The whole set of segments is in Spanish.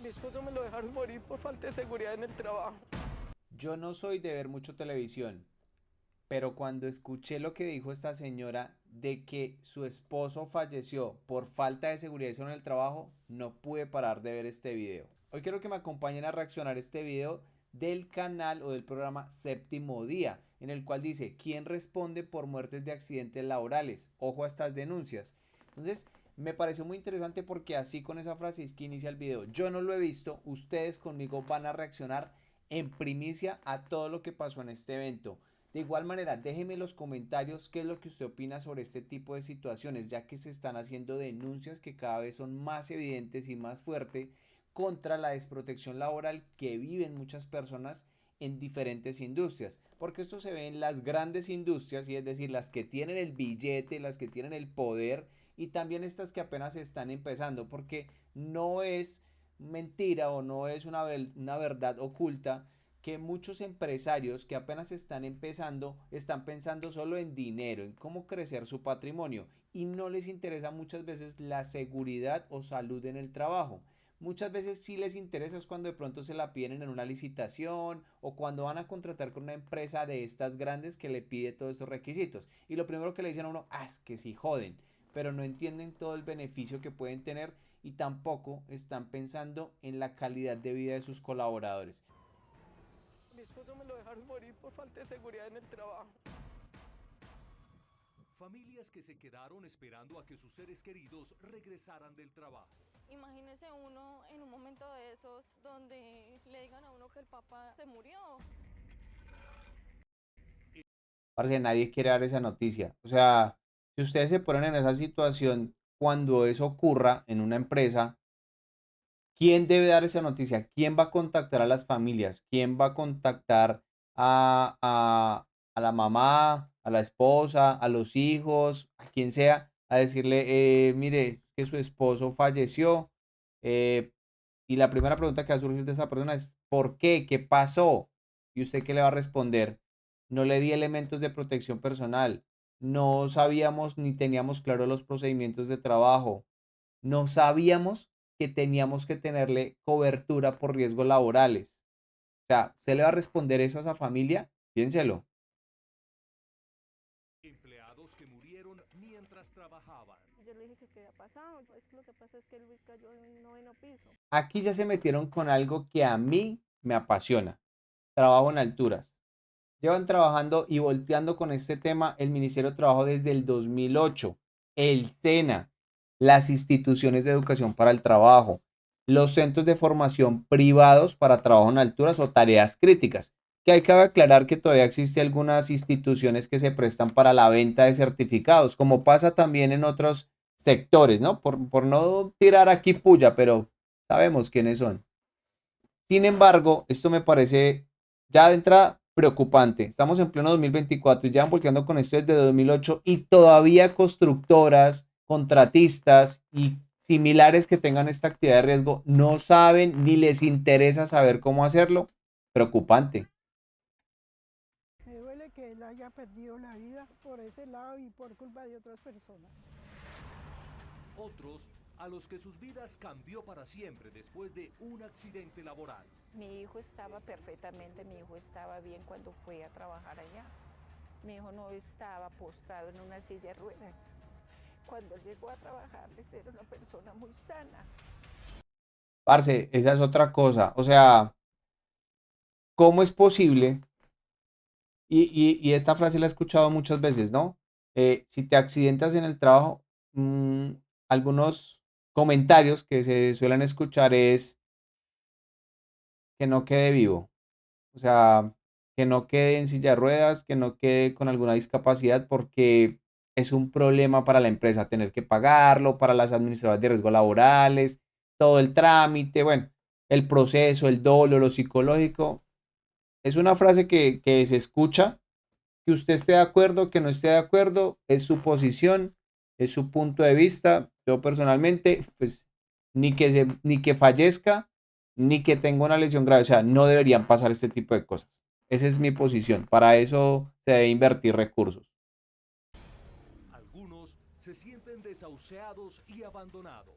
Mi esposo me lo dejaron morir por falta de seguridad en el trabajo. Yo no soy de ver mucho televisión, pero cuando escuché lo que dijo esta señora de que su esposo falleció por falta de seguridad en el trabajo, no pude parar de ver este video. Hoy quiero que me acompañen a reaccionar a este video del canal o del programa Séptimo Día, en el cual dice, ¿quién responde por muertes de accidentes laborales? Ojo a estas denuncias. Entonces, me pareció muy interesante porque así con esa frase es que inicia el video. Yo no lo he visto, ustedes conmigo van a reaccionar en primicia a todo lo que pasó en este evento. De igual manera, déjeme en los comentarios qué es lo que usted opina sobre este tipo de situaciones, ya que se están haciendo denuncias que cada vez son más evidentes y más fuertes contra la desprotección laboral que viven muchas personas en diferentes industrias, porque esto se ve en las grandes industrias, y es decir, las que tienen el billete, las que tienen el poder, y también estas que apenas están empezando, porque no es mentira o no es una verdad oculta que muchos empresarios que apenas están empezando están pensando solo en dinero, en cómo crecer su patrimonio, y no les interesa muchas veces la seguridad o salud en el trabajo. Muchas veces sí les interesa es cuando de pronto se la piden en una licitación o cuando van a contratar con una empresa de estas grandes que le pide todos estos requisitos. Y lo primero que le dicen a uno, es que sí joden, pero no entienden todo el beneficio que pueden tener y tampoco están pensando en la calidad de vida de sus colaboradores. Mi esposo me lo dejaron morir por falta de seguridad en el trabajo. Familias que se quedaron esperando a que sus seres queridos regresaran del trabajo. Imagínese uno en un momento de esos donde le digan a uno que el papá se murió. Parce, nadie quiere dar esa noticia. O sea, si ustedes se ponen en esa situación cuando eso ocurra en una empresa, ¿quién debe dar esa noticia? ¿Quién va a contactar a las familias? ¿Quién va a contactar a la mamá, a la esposa, a los hijos, a quien sea, a decirle, mire, que su esposo falleció? eh, y la primera pregunta que va a surgir de esa persona es, ¿por qué? ¿Qué pasó? ¿Y usted qué le va a responder? No le di elementos de protección personal. No sabíamos ni teníamos claro los procedimientos de trabajo. No sabíamos que teníamos que tenerle cobertura por riesgos laborales. O sea, ¿usted le va a responder eso a esa familia? Piénselo. Empleados que murieron mientras trabajaban. Yo le dije que qué había pasado. Es que lo que pasa es que Luis cayó en un noveno piso. Aquí ya se metieron con algo que a mí me apasiona. Trabajo en alturas. Llevan trabajando y volteando con este tema el Ministerio de Trabajo desde el 2008, el SENA, las instituciones de educación para el trabajo, los centros de formación privados para trabajo en alturas o tareas críticas, que hay que aclarar que todavía existen algunas instituciones que se prestan para la venta de certificados, como pasa también en otros sectores, ¿no? Por no tirar aquí puya, pero sabemos quiénes son. Sin embargo, esto me parece ya de entrada preocupante. Estamos en pleno 2024 y ya volteando con esto desde 2008 y todavía constructoras, contratistas y similares que tengan esta actividad de riesgo no saben ni les interesa saber cómo hacerlo. Preocupante. Me duele que él haya perdido la vida por ese lado y por culpa de otras personas. Otros a los que sus vidas cambió para siempre después de un accidente laboral. Mi hijo estaba perfectamente, mi hijo estaba bien cuando fue a trabajar allá. Mi hijo no estaba postrado en una silla de ruedas. Cuando él llegó a trabajar, era una persona muy sana. Parce, esa es otra cosa. O sea, ¿cómo es posible? Y esta frase la he escuchado muchas veces, ¿no? Si te accidentas en el trabajo, mm, algunos comentarios que se suelen escuchar es que no quede vivo, o sea, que no quede en silla de ruedas, que no quede con alguna discapacidad porque es un problema para la empresa tener que pagarlo, para las administradoras de riesgos laborales, todo el trámite, bueno, el proceso, el dolo, lo psicológico. Es una frase que se escucha, que usted esté de acuerdo, que no esté de acuerdo, es su posición, es su punto de vista. Yo personalmente, pues, ni que fallezca, ni que tenga una lesión grave. O sea, no deberían pasar este tipo de cosas. Esa es mi posición. Para eso se debe invertir recursos. Algunos se sienten desahuciados y abandonados.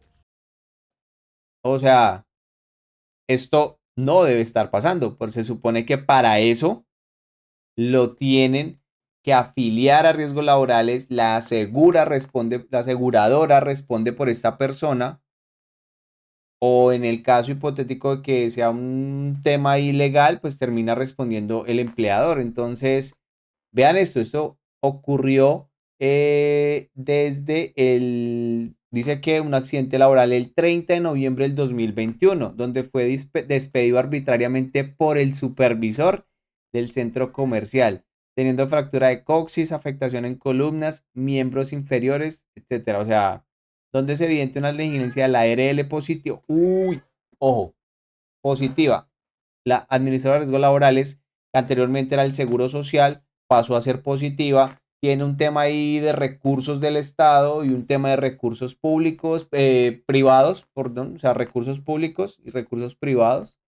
O sea, esto no debe estar pasando, porque se supone que para eso lo tienen que afiliar a riesgos laborales, la aseguradora responde por esta persona, o en el caso hipotético de que sea un tema ilegal, pues termina respondiendo el empleador. Entonces, vean esto ocurrió dice que un accidente laboral el 30 de noviembre del 2021, donde fue despedido arbitrariamente por el supervisor del centro comercial, teniendo fractura de coxis, afectación en columnas, miembros inferiores, etcétera. O sea, donde es evidente una negligencia de la ARL positivo. Uy, ojo, positiva. La administradora de riesgos laborales, que anteriormente era el Seguro Social, pasó a ser positiva. Tiene un tema ahí de recursos del Estado y un tema de recursos públicos, privados, perdón, o sea, recursos públicos y recursos privados,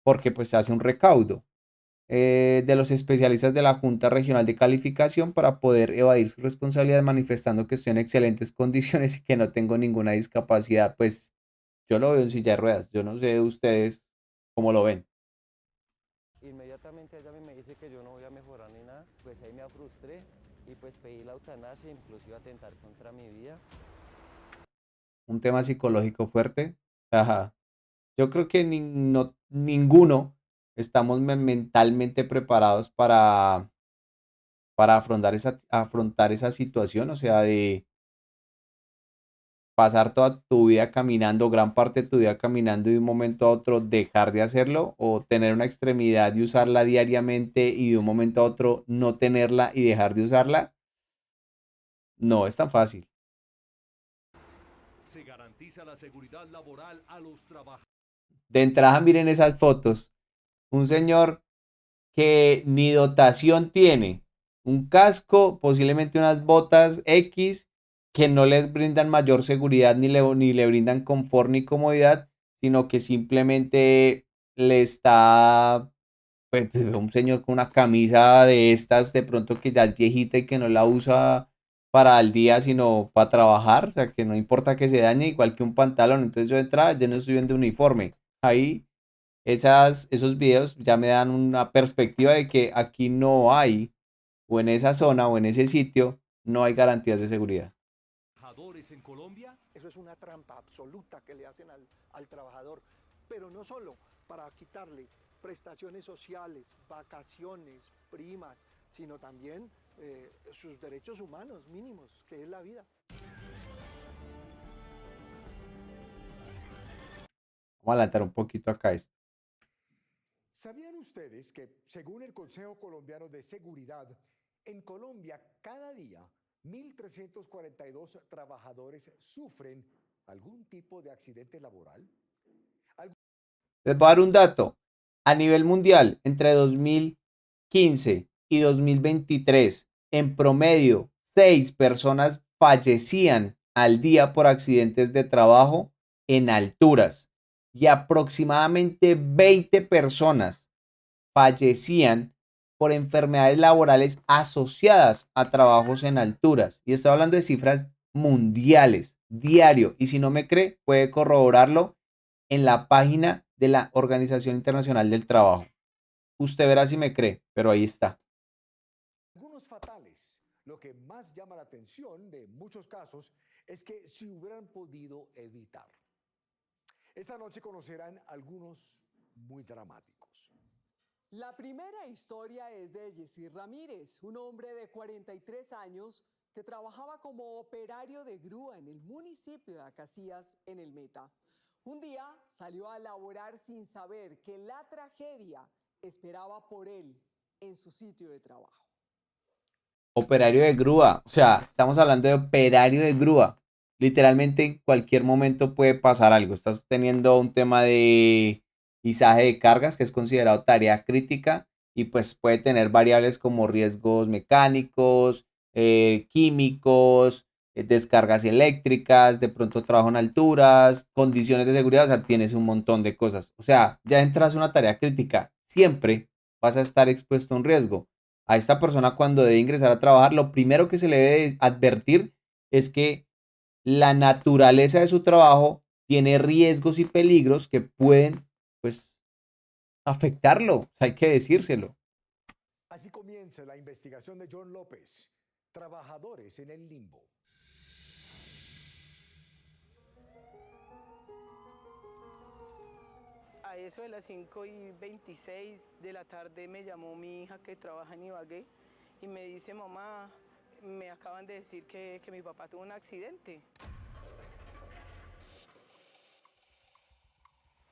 porque pues se hace un recaudo de los especialistas de la Junta Regional de Calificación para poder evadir su responsabilidad manifestando que estoy en excelentes condiciones y que no tengo ninguna discapacidad. Pues yo lo veo en silla de ruedas. Yo no sé ustedes cómo lo ven. Inmediatamente ella me dice que yo no voy a mejorar ni nada, pues ahí me frustré y pues pedí la eutanasia, inclusive atentar contra mi vida. Un tema psicológico fuerte. Ajá. Yo creo que ninguno estamos mentalmente preparados para afrontar esa situación, o sea, de pasar toda tu vida caminando, gran parte de tu vida caminando y de un momento a otro dejar de hacerlo, o tener una extremidad y usarla diariamente y de un momento a otro no tenerla y dejar de usarla. No es tan fácil. Se garantiza la seguridad laboral a los trabajadores. De entrada, miren esas fotos. Un señor que ni dotación tiene, un casco, posiblemente unas botas X, que no les brindan mayor seguridad ni le brindan confort ni comodidad, sino que simplemente le está, pues, un señor con una camisa de estas, de pronto que ya es viejita y que no la usa para el día, sino para trabajar, o sea, que no importa que se dañe, igual que un pantalón. Entonces yo de entrada, yo no estoy viendo uniforme. Ahí esos videos ya me dan una perspectiva de que aquí no hay, o en esa zona o en ese sitio, no hay garantías de seguridad. En Colombia. Eso es una trampa absoluta que le hacen al trabajador, pero no solo para quitarle prestaciones sociales, vacaciones, primas, sino también sus derechos humanos mínimos, que es la vida. Vamos a adelantar un poquito acá esto. ¿Sabían ustedes que, según el Consejo Colombiano de Seguridad, en Colombia cada día 1.342 trabajadores sufren algún tipo de accidente laboral? Les voy a dar un dato. A nivel mundial, entre 2015 y 2023, en promedio, 6 personas fallecían al día por accidentes de trabajo en alturas y aproximadamente 20 personas fallecían por enfermedades laborales asociadas a trabajos en alturas. Y estoy hablando de cifras mundiales, diario. Y si no me cree, puede corroborarlo en la página de la Organización Internacional del Trabajo. Usted verá si me cree, pero ahí está. Algunos fatales. Lo que más llama la atención de muchos casos es que se hubieran podido evitar. Esta noche conocerán algunos muy dramáticos. La primera historia es de Yesir Ramírez, un hombre de 43 años que trabajaba como operario de grúa en el municipio de Acacías, en el Meta. Un día salió a laborar sin saber que la tragedia esperaba por él en su sitio de trabajo. Operario de grúa, o sea, estamos hablando de operario de grúa. Literalmente en cualquier momento puede pasar algo. Estás teniendo un tema de izaje de cargas que es considerado tarea crítica y pues puede tener variables como riesgos mecánicos, químicos, descargas eléctricas, de pronto trabajo en alturas, condiciones de seguridad, o sea, tienes un montón de cosas. O sea, ya entras a una tarea crítica, siempre vas a estar expuesto a un riesgo. A esta persona cuando debe ingresar a trabajar, lo primero que se le debe advertir es que la naturaleza de su trabajo tiene riesgos y peligros que pueden pues afectarlo, hay que decírselo. Así comienza la investigación de John López. Trabajadores en el limbo. A eso de las 5:26 de la tarde me llamó mi hija que trabaja en Ibagué y me dice, mamá, me acaban de decir que mi papá tuvo un accidente.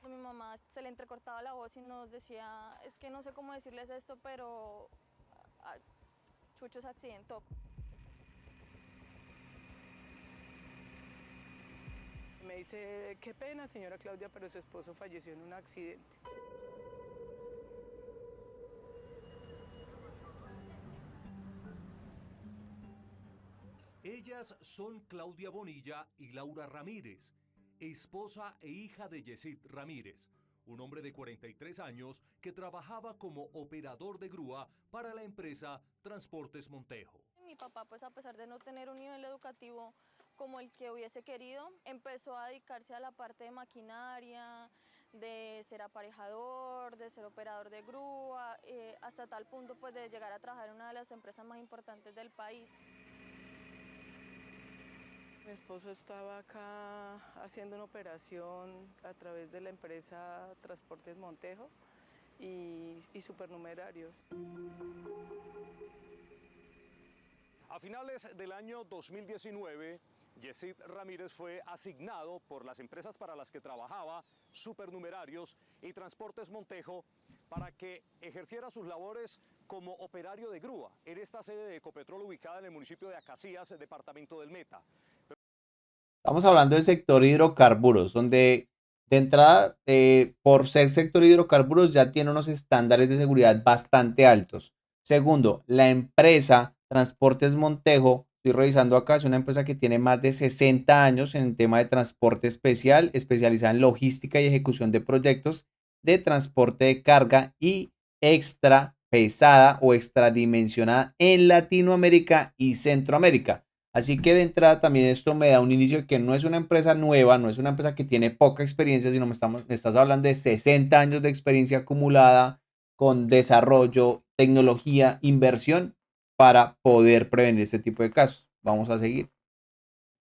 A mi mamá se le entrecortaba la voz y nos decía, es que no sé cómo decirles esto, pero Chucho se accidentó. Me dice, qué pena, señora Claudia, pero su esposo falleció en un accidente. Ellas son Claudia Bonilla y Laura Ramírez, esposa e hija de Yesid Ramírez, un hombre de 43 años que trabajaba como operador de grúa para la empresa Transportes Montejo. Mi papá, pues a pesar de no tener un nivel educativo como el que hubiese querido, empezó a dedicarse a la parte de maquinaria, de ser aparejador, de ser operador de grúa, hasta tal punto pues de llegar a trabajar en una de las empresas más importantes del país. Mi esposo estaba acá haciendo una operación a través de la empresa Transportes Montejo y supernumerarios. A finales del año 2019, Yesid Ramírez fue asignado por las empresas para las que trabajaba, Supernumerarios y Transportes Montejo, para que ejerciera sus labores como operario de grúa en esta sede de Ecopetrol ubicada en el municipio de Acacías, departamento del Meta. Estamos hablando del sector hidrocarburos, donde de entrada, por ser sector hidrocarburos, ya tiene unos estándares de seguridad bastante altos. Segundo, la empresa Transportes Montejo, estoy revisando acá, es una empresa que tiene más de 60 años en el tema de transporte especial, especializada en logística y ejecución de proyectos de transporte de carga y extra pesada o extradimensionada en Latinoamérica y Centroamérica. Así que de entrada también esto me da un indicio de que no es una empresa nueva, no es una empresa que tiene poca experiencia, sino me estás hablando de 60 años de experiencia acumulada con desarrollo, tecnología, inversión para poder prevenir este tipo de casos. Vamos a seguir.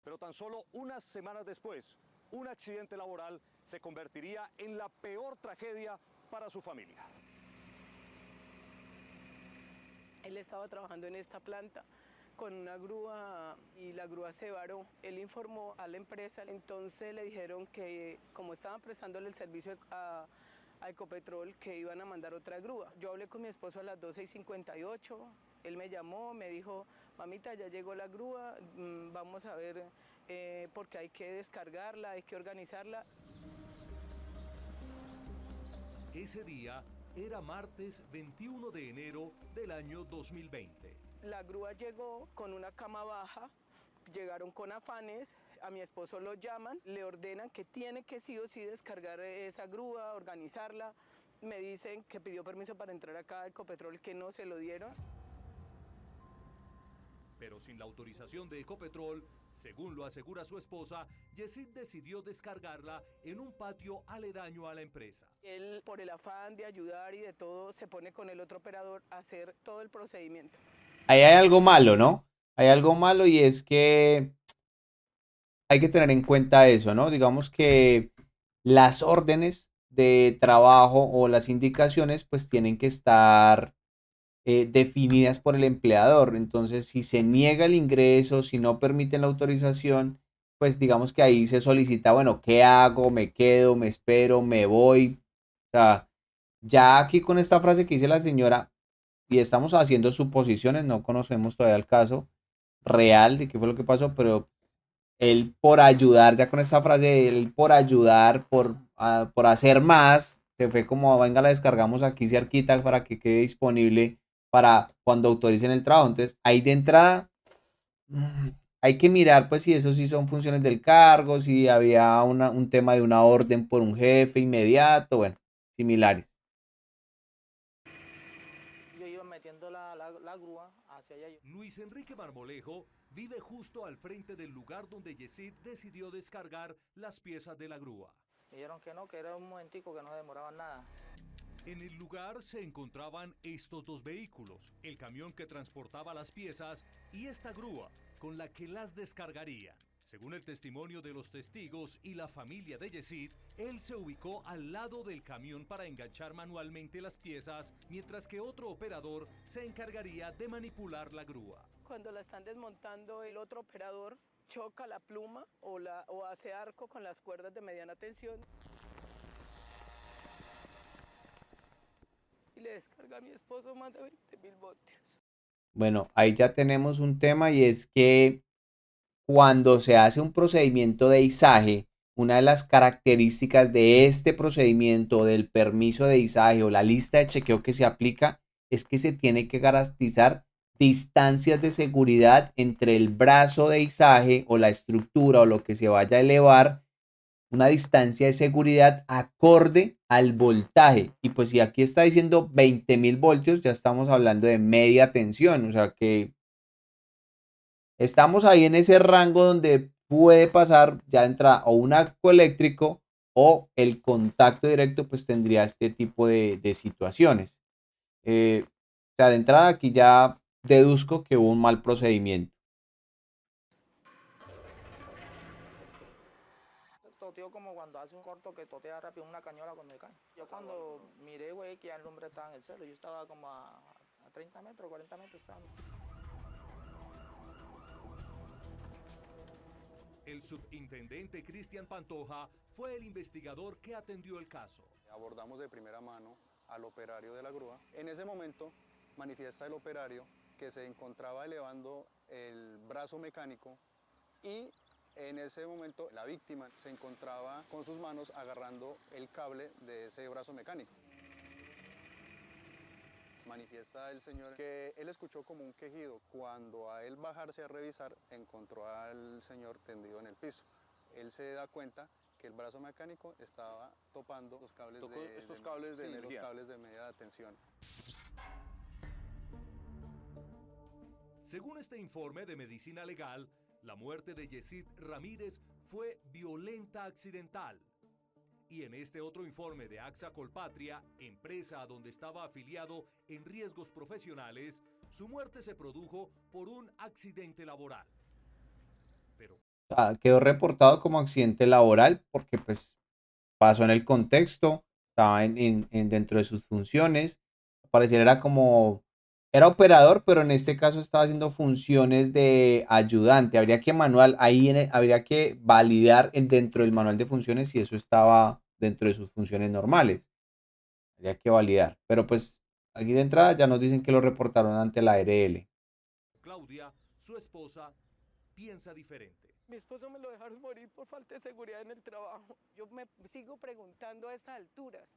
Pero tan solo unas semanas después, un accidente laboral se convertiría en la peor tragedia para su familia. Él estaba trabajando en esta planta con una grúa y la grúa se varó. Él informó a la empresa, entonces le dijeron que como estaban prestándole el servicio a Ecopetrol, que iban a mandar otra grúa. Yo hablé con mi esposo a las 12:58, él me llamó, me dijo, mamita, ya llegó la grúa, vamos a ver porque hay que descargarla, hay que organizarla. Ese día era martes 21 de enero del año 2020. La grúa llegó con una cama baja, llegaron con afanes, a mi esposo lo llaman, le ordenan que tiene que sí o sí descargar esa grúa, organizarla. Me dicen que pidió permiso para entrar acá a Ecopetrol, que no se lo dieron. Pero sin la autorización de Ecopetrol, según lo asegura su esposa, Yesid decidió descargarla en un patio aledaño a la empresa. Él, por el afán de ayudar y de todo, se pone con el otro operador a hacer todo el procedimiento. Ahí hay algo malo, ¿no? Hay algo malo y es que hay que tener en cuenta eso, ¿no? Digamos que las órdenes de trabajo o las indicaciones pues tienen que estar definidas por el empleador. Entonces, si se niega el ingreso, si no permiten la autorización, pues digamos que ahí se solicita, bueno, ¿qué hago? ¿Me quedo? ¿Me espero? ¿Me voy? O sea, ya aquí con esta frase que dice la señora, y estamos haciendo suposiciones, no conocemos todavía el caso real de qué fue lo que pasó, pero él por ayudar, ya con esta frase, él por ayudar, por hacer más, se fue como, venga, la descargamos aquí cerquita para que quede disponible para cuando autoricen el trabajo. Entonces, ahí de entrada, hay que mirar pues si eso sí son funciones del cargo, si había un tema de una orden por un jefe inmediato, bueno, similares. Yo iba metiendo la grúa hacia allá. Luis Enrique Marmolejo vive justo al frente del lugar donde Yesid decidió descargar las piezas de la grúa. Dijeron que no, que era un momentico, que no demoraban nada. En el lugar se encontraban estos dos vehículos, el camión que transportaba las piezas y esta grúa con la que las descargaría. Según el testimonio de los testigos y la familia de Yesid, él se ubicó al lado del camión para enganchar manualmente las piezas, mientras que otro operador se encargaría de manipular la grúa. Cuando la están desmontando, el otro operador choca la pluma o hace arco con las cuerdas de mediana tensión y le descarga a mi esposo más de 20.000 voltios. Bueno, ahí ya tenemos un tema y es que cuando se hace un procedimiento de izaje, una de las características de este procedimiento, del permiso de izaje o la lista de chequeo que se aplica, es que se tiene que garantizar distancias de seguridad entre el brazo de izaje o la estructura o lo que se vaya a elevar, una distancia de seguridad acorde al voltaje. Y pues si aquí está diciendo 20.000 voltios, ya estamos hablando de media tensión, o sea que estamos ahí en ese rango donde puede pasar ya entra o un arco eléctrico o el contacto directo pues tendría este tipo de situaciones. O sea, de entrada aquí ya deduzco que hubo un mal procedimiento. Toteó como cuando hace un corto que totea rápido una cañola cuando cae. Yo cuando miré, güey, que ya el hombre estaba en el suelo, yo estaba como a 30 metros, 40 metros estaba. El subintendente Cristian Pantoja fue el investigador que atendió el caso. Abordamos de primera mano al operario de la grúa. En ese momento manifiesta el operario que se encontraba elevando el brazo mecánico y en ese momento la víctima se encontraba con sus manos agarrando el cable de ese brazo mecánico. Manifiesta el señor que él escuchó como un quejido. Cuando a él bajarse a revisar, encontró al señor tendido en el piso. Él se da cuenta que el brazo mecánico estaba topando los cables cables de los energía. cables de media tensión. Según este informe de medicina legal, la muerte de Yesid Ramírez fue violenta accidental. Y en este otro informe de AXA Colpatria, empresa a donde estaba afiliado en riesgos profesionales, su muerte se produjo por un accidente laboral. Pero Quedó reportado como accidente laboral porque pues pasó en el contexto, estaba dentro de sus funciones, pareciera era operador, pero en este caso estaba haciendo funciones de ayudante. Habría que validar dentro del manual de funciones si eso estaba dentro de sus funciones normales. Habría que validar, pero pues aquí de entrada ya nos dicen que lo reportaron ante la ARL. Claudia, su esposa, piensa diferente. Mi esposo me lo dejaron morir por falta de seguridad en el trabajo. Yo me sigo preguntando a estas alturas,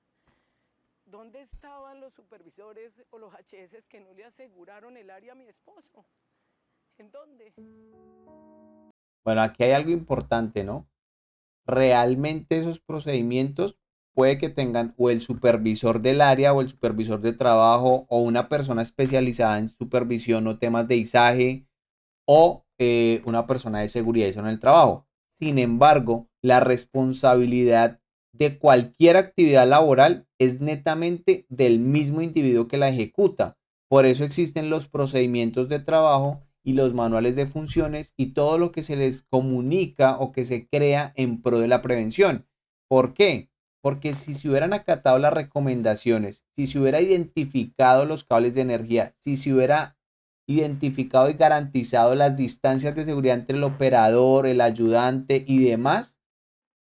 ¿dónde estaban los supervisores o los HS que no le aseguraron el área a mi esposo? ¿En dónde? Bueno, aquí hay algo importante, ¿no? Realmente esos procedimientos puede que tengan o el supervisor del área o el supervisor de trabajo o una persona especializada en supervisión o temas de izaje o una persona de seguridad en el trabajo. Sin embargo, la responsabilidad de cualquier actividad laboral es netamente del mismo individuo que la ejecuta. Por eso existen los procedimientos de trabajo y los manuales de funciones y todo lo que se les comunica o que se crea en pro de la prevención. ¿Por qué? Porque si se hubieran acatado las recomendaciones, si se hubiera identificado los cables de energía, si se hubiera identificado y garantizado las distancias de seguridad entre el operador, el ayudante y demás,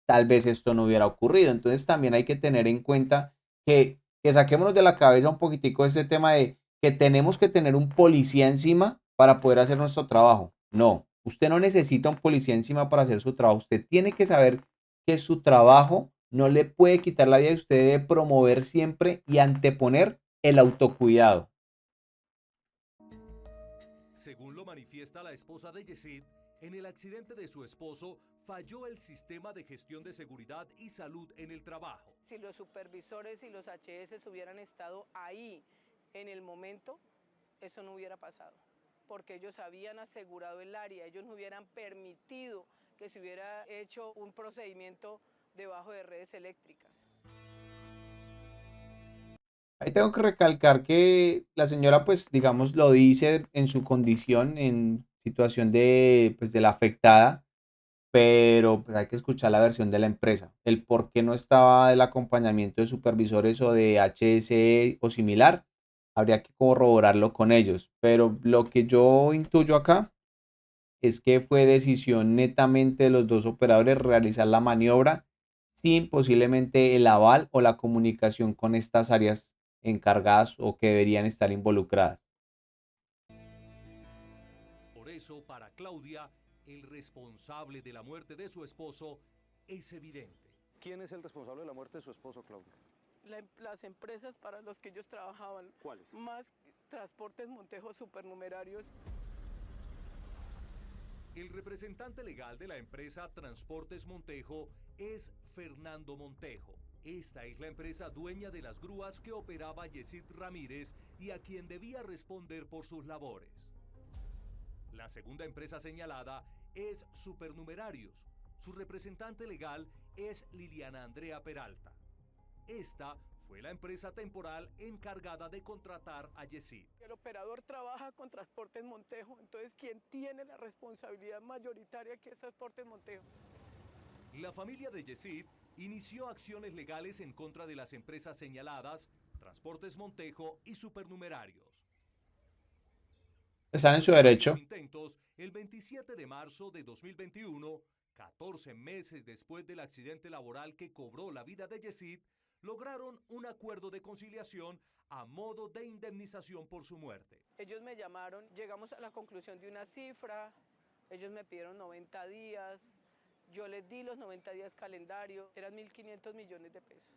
tal vez esto no hubiera ocurrido. Entonces también hay que tener en cuenta que saquémonos de la cabeza un poquitico ese tema de que tenemos que tener un policía encima para poder hacer nuestro trabajo. No, usted no necesita un policía encima para hacer su trabajo. Usted tiene que saber que su trabajo no le puede quitar la vida y usted debe promover siempre y anteponer el autocuidado. Según lo manifiesta la esposa de Yesid, en el accidente de su esposo falló el sistema de gestión de seguridad y salud en el trabajo. Si los supervisores y los HS hubieran estado ahí en el momento, eso no hubiera pasado, porque ellos habían asegurado el área, ellos no hubieran permitido que se hubiera hecho un procedimiento debajo de redes eléctricas. Ahí tengo que recalcar que la señora, pues, digamos, lo dice en su condición, en situación de, pues, de la afectada, pero pues, hay que escuchar la versión de la empresa. El por qué no estaba el acompañamiento de supervisores o de HSE o similar, habría que corroborarlo con ellos. Pero lo que yo intuyo acá es que fue decisión netamente de los dos operadores realizar la maniobra sin posiblemente el aval o la comunicación con estas áreas encargadas o que deberían estar involucradas. Por eso, para Claudia, el responsable de la muerte de su esposo es evidente. ¿Quién es el responsable de la muerte de su esposo, Claudia? Las empresas para las que ellos trabajaban. ¿Cuáles? Más Transportes Montejo Supernumerarios. El representante legal de la empresa Transportes Montejo es Fernando Montejo. Esta es la empresa dueña de las grúas que operaba Yesid Ramírez y a quien debía responder por sus labores. La segunda empresa señalada es Supernumerarios. Su representante legal es Liliana Andrea Peralta. Esta fue la empresa temporal encargada de contratar a Yesid. El operador trabaja con Transportes Montejo, entonces quien tiene la responsabilidad mayoritaria aquí es Transportes Montejo. La familia de Yesid inició acciones legales en contra de las empresas señaladas, Transportes Montejo y Supernumerarios. Están en su derecho. Intentos, el 27 de marzo de 2021, 14 meses después del accidente laboral que cobró la vida de Yesid, lograron un acuerdo de conciliación a modo de indemnización por su muerte. Ellos me llamaron, llegamos a la conclusión de una cifra, ellos me pidieron 90 días, yo les di los 90 días calendario, eran 1.500 millones de pesos.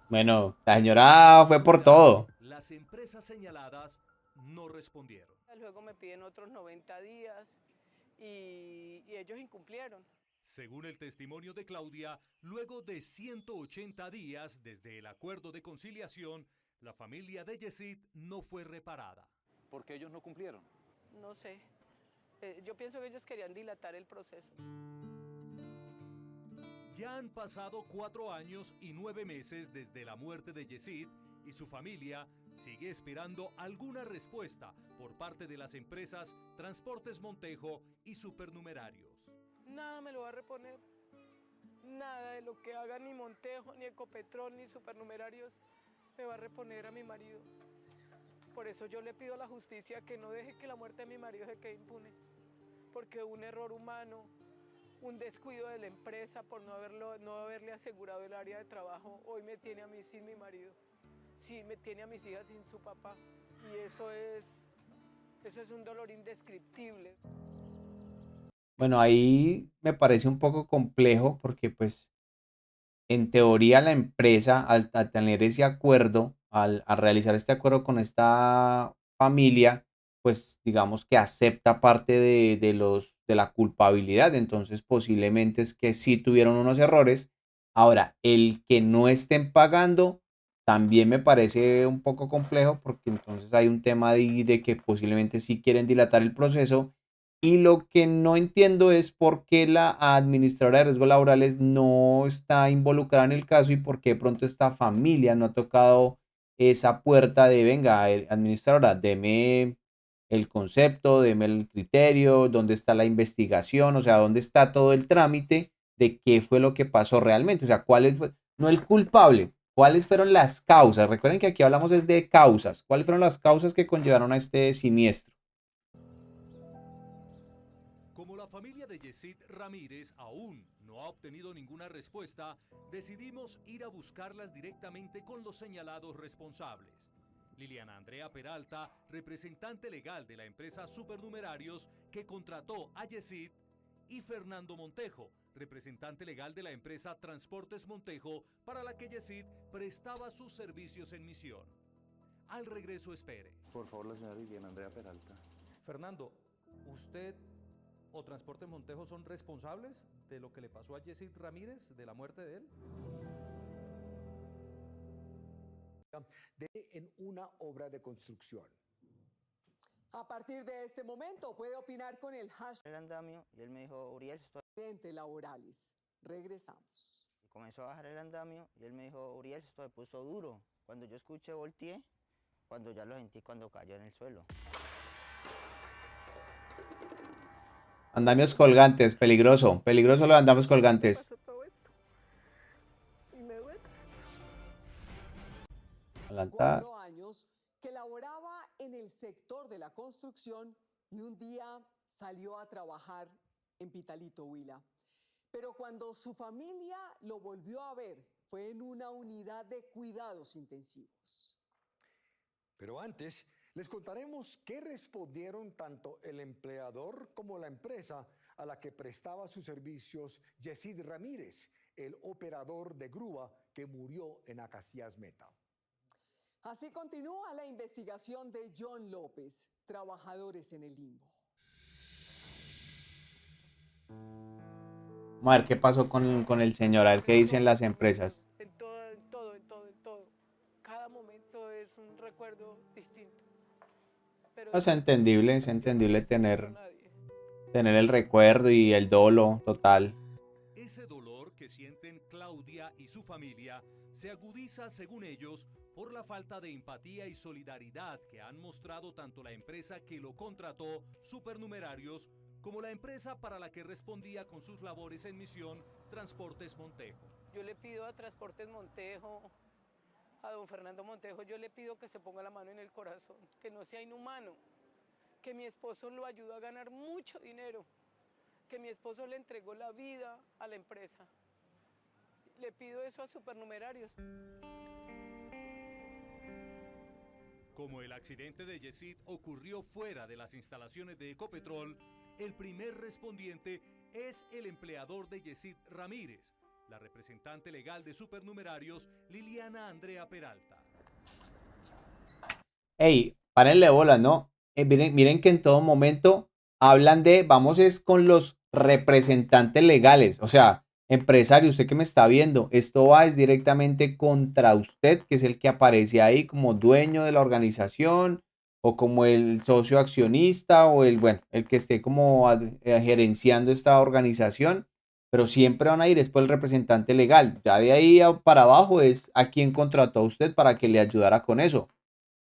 Bueno, la señora fue por todo. Las empresas señaladas no respondieron. Luego me piden otros 90 días y ellos incumplieron. Según el testimonio de Claudia, luego de 180 días desde el acuerdo de conciliación, la familia de Yesid no fue reparada. ¿Por qué ellos no cumplieron? No sé. Yo pienso que ellos querían dilatar el proceso. Ya han pasado 4 años y 9 meses desde la muerte de Yesid y su familia sigue esperando alguna respuesta por parte de las empresas Transportes Montejo y Supernumerarios. Nada me lo va a reponer. Nada de lo que haga ni Montejo, ni Ecopetrol, ni Supernumerarios me va a reponer a mi marido. Por eso yo le pido a la justicia que no deje que la muerte de mi marido se quede impune. Porque un error humano, un descuido de la empresa por no haberle asegurado el área de trabajo, hoy me tiene a mí sin mi marido. Sí, me tiene a mis hijas sin su papá. Y eso es un dolor indescriptible. Bueno, ahí me parece un poco complejo porque pues en teoría la empresa al tener ese acuerdo, al realizar este acuerdo con esta familia, pues digamos que acepta parte de la culpabilidad, entonces posiblemente es que sí tuvieron unos errores. Ahora, el que no estén pagando también me parece un poco complejo porque entonces hay un tema de que posiblemente sí quieren dilatar el proceso. Y lo que no entiendo es por qué la administradora de riesgos laborales no está involucrada en el caso y por qué de pronto esta familia no ha tocado esa puerta de, venga, administradora, deme el concepto, deme el criterio, dónde está la investigación, o sea, dónde está todo el trámite de qué fue lo que pasó realmente, o sea, no el culpable, cuáles fueron las causas. Recuerden que aquí hablamos es de causas, cuáles fueron las causas que conllevaron a este siniestro. Como la familia de Yesid Ramírez aún no ha obtenido ninguna respuesta, decidimos ir a buscarlas directamente con los señalados responsables. Liliana Andrea Peralta, representante legal de la empresa Supernumerarios que contrató a Yesid, y Fernando Montejo, representante legal de la empresa Transportes Montejo para la que Yesid prestaba sus servicios en misión. Al regreso espere. Por favor, la señora Liliana Andrea Peralta. Fernando, ¿usted o Transportes Montejo son responsables de lo que le pasó a Yesid Ramírez, de la muerte de él? En una obra de construcción. A partir de este momento puede opinar con el hashtag Era andamio y él me dijo, Uriel, laborales. Regresamos. Comenzó a bajar el andamio y él me dijo, Uriel, esto se puso duro. Cuando yo escuché, volteé, cuando ya lo sentí cuando cayó en el suelo. Andamios colgantes, peligroso. Peligroso los andamios colgantes. Pasó todo esto. Y me duele. Adelantar. 4 años que laboraba en el sector de la construcción y un día salió a trabajar en Pitalito, Huila. Pero cuando su familia lo volvió a ver, fue en una unidad de cuidados intensivos. Pero antes, les contaremos qué respondieron tanto el empleador como la empresa a la que prestaba sus servicios Yesid Ramírez, el operador de grúa que murió en Acacías Meta. Así continúa la investigación de John López, trabajadores en el limbo. Vamos a ver qué pasó con el señor, a ver qué dicen las empresas. En todo, en todo, en todo, en todo. Cada momento es un recuerdo distinto. Pero Es entendible tener el recuerdo y el dolo total. Ese dolor que sienten Claudia y su familia se agudiza, según ellos, por la falta de empatía y solidaridad que han mostrado tanto la empresa que lo contrató, Supernumerarios, como la empresa para la que respondía con sus labores en misión, Transportes Montejo. yo le pido a Transportes Montejo, a don Fernando Montejo, yo le pido que se ponga la mano en el corazón, que no sea inhumano, que mi esposo lo ayudó a ganar mucho dinero, que mi esposo le entregó la vida a la empresa. Le pido eso a Supernumerarios. Como el accidente de Yesid ocurrió fuera de las instalaciones de Ecopetrol, el primer respondiente es el empleador de Yesid Ramírez, la representante legal de Supernumerarios, Liliana Andrea Peralta. Ey, párenle bolas, ¿no? Miren que en todo momento hablan de, vamos es con los representantes legales, o sea, empresario, usted que me está viendo, esto va es directamente contra usted, que es el que aparece ahí como dueño de la organización, o como el socio accionista, o el que esté como gerenciando esta organización, pero siempre van a ir después el representante legal. Ya de ahí para abajo es a quien contrató a usted para que le ayudara con eso.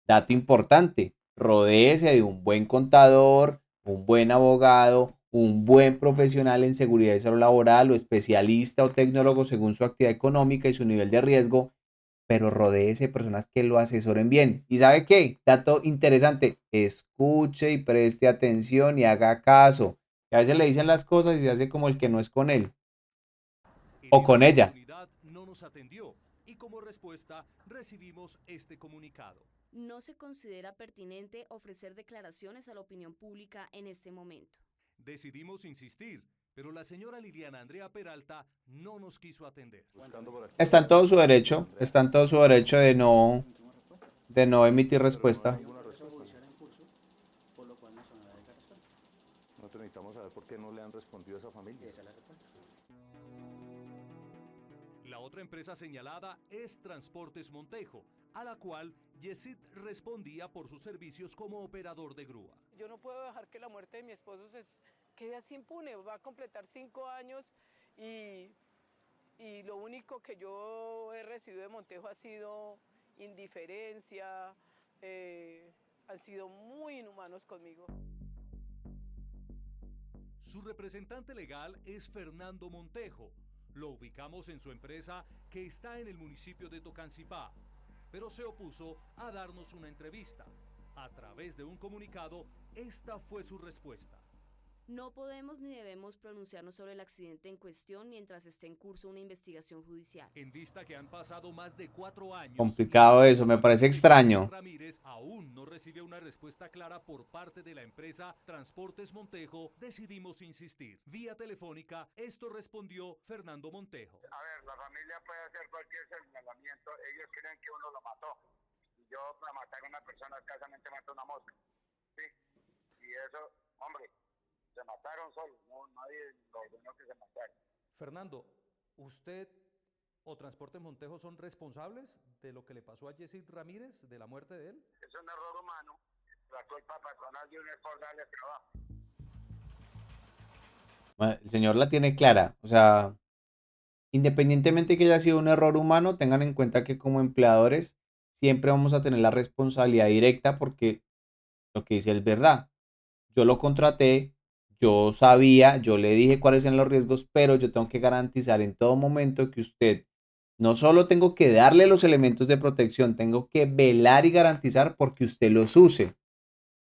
Dato importante, rodéese de un buen contador, un buen abogado, un buen profesional en seguridad y salud laboral o especialista o tecnólogo según su actividad económica y su nivel de riesgo, pero rodéese de personas que lo asesoren bien. ¿Y sabe qué? Dato interesante, escuche y preste atención y haga caso. Que a veces le dicen las cosas y se hace como el que no es con él o con ella. No nos atendió y como respuesta recibimos este comunicado. No se considera pertinente ofrecer declaraciones a la opinión pública en este momento. Decidimos insistir, pero la señora Liliana Andrea Peralta no nos quiso atender. Está en todo su derecho, de no emitir respuesta. Nosotros necesitamos saber por qué no le han respondido a esa familia. La otra empresa señalada es Transportes Montejo, a la cual Yesid respondía por sus servicios como operador de grúa. Yo no puedo dejar que la muerte de mi esposo se quede así impune. Va a completar 5 años y lo único que yo he recibido de Montejo ha sido indiferencia, han sido muy inhumanos conmigo. Su representante legal es Fernando Montejo. Lo ubicamos en su empresa que está en el municipio de Tocancipá, pero se opuso a darnos una entrevista. A través de un comunicado, esta fue su respuesta. No podemos ni debemos pronunciarnos sobre el accidente en cuestión mientras esté en curso una investigación judicial. En vista que han pasado más de 4 años... Complicado eso, me parece extraño. Ramírez aún no recibe una respuesta clara por parte de la empresa Transportes Montejo, decidimos insistir. Vía telefónica, esto respondió Fernando Montejo. A ver, la familia puede hacer cualquier señalamiento, ellos creen que uno lo mató. Yo para matar a una persona escasamente mato una mosca. Sí, y eso, hombre... Se mataron solos, no, nadie lo ordenó que se mataran. Fernando, ¿usted o Transportes Montejo son responsables de lo que le pasó a Yesid Ramírez, de la muerte de él? Es un error humano, la culpa personal de un esposo darle trabajo. El señor la tiene clara, o sea, Independientemente que haya sido un error humano, tengan en cuenta que como empleadores siempre vamos a tener la responsabilidad directa porque lo que dice es verdad. Yo lo contraté, yo sabía, yo le dije cuáles eran los riesgos, pero yo tengo que garantizar en todo momento que usted, no solo tengo que darle los elementos de protección, tengo que velar y garantizar porque usted los use.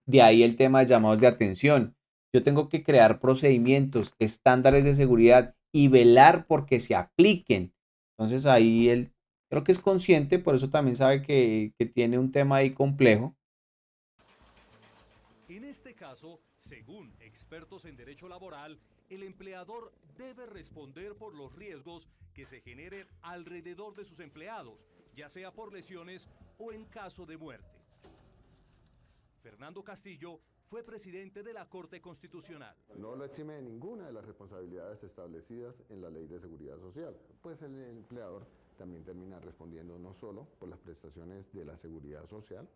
De ahí el tema de llamados de atención. Yo tengo que crear procedimientos, estándares de seguridad y velar porque se apliquen. Entonces ahí él creo que es consciente, por eso también sabe que tiene un tema ahí complejo. En este caso, según expertos en derecho laboral, el empleador debe responder por los riesgos que se generen alrededor de sus empleados, ya sea por lesiones o en caso de muerte. Fernando Castillo fue presidente de la Corte Constitucional. No lo exime de ninguna de las responsabilidades establecidas en la Ley de Seguridad Social. Pues el empleador también termina respondiendo no solo por las prestaciones de la seguridad social,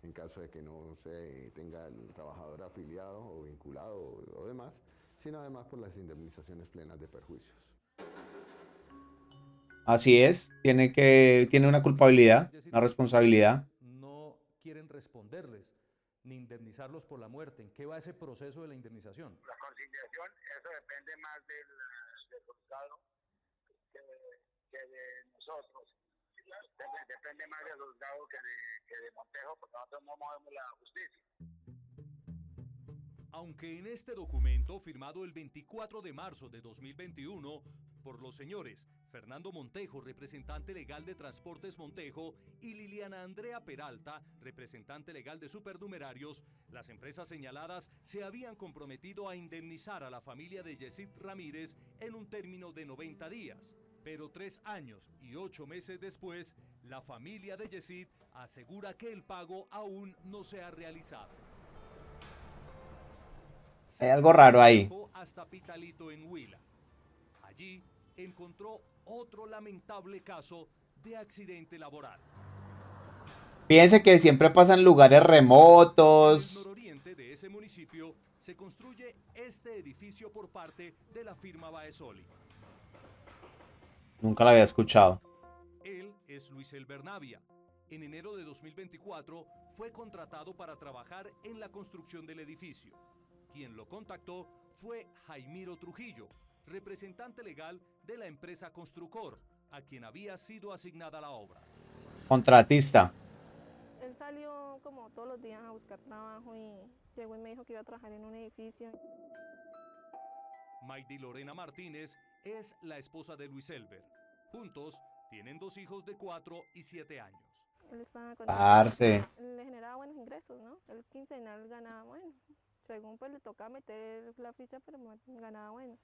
en caso de que no se tenga el trabajador afiliado o vinculado o demás, sino además por las indemnizaciones plenas de perjuicios. Así es, tiene una culpabilidad, una responsabilidad. No quieren responderles ni indemnizarlos por la muerte. ¿En qué va ese proceso de la indemnización? La conciliación, eso depende más del juzgado que de nosotros. Depende más del juzgado que de Montejo, porque nosotros no movemos la justicia. Aunque en este documento, firmado el 24 de marzo de 2021 por los señores Fernando Montejo, representante legal de Transportes Montejo, y Liliana Andrea Peralta, representante legal de Supernumerarios, las empresas señaladas se habían comprometido a indemnizar a la familia de Yesid Ramírez en un término de 90 días. Pero 3 años y 8 meses después, la familia de Yesid asegura que el pago aún no se ha realizado. Hay algo raro ahí. Hasta Pitalito en Huila. Allí encontró otro lamentable caso de accidente laboral. Fíjense que siempre pasan lugares remotos. En el nororiente de ese municipio se construye este edificio por parte de la firma Baesoli. Nunca la había escuchado. Él es Luis Elber Navia. En enero de 2024 fue contratado para trabajar en la construcción del edificio. Quien lo contactó fue Jaimiro Trujillo, representante legal de la empresa Construcor, a quien había sido asignada la obra. Contratista. Él salió como todos los días a buscar trabajo y llegó y me dijo que iba a trabajar en un edificio. Maydi Lorena Martínez es la esposa de Luis Elber. Juntos tienen 2 hijos de 4 y 7 años. Él estaba Parce. le generaba buenos ingresos, ¿no? El quincenal ganaba bueno. Según pues le tocaba meter la ficha, pero ganaba bueno.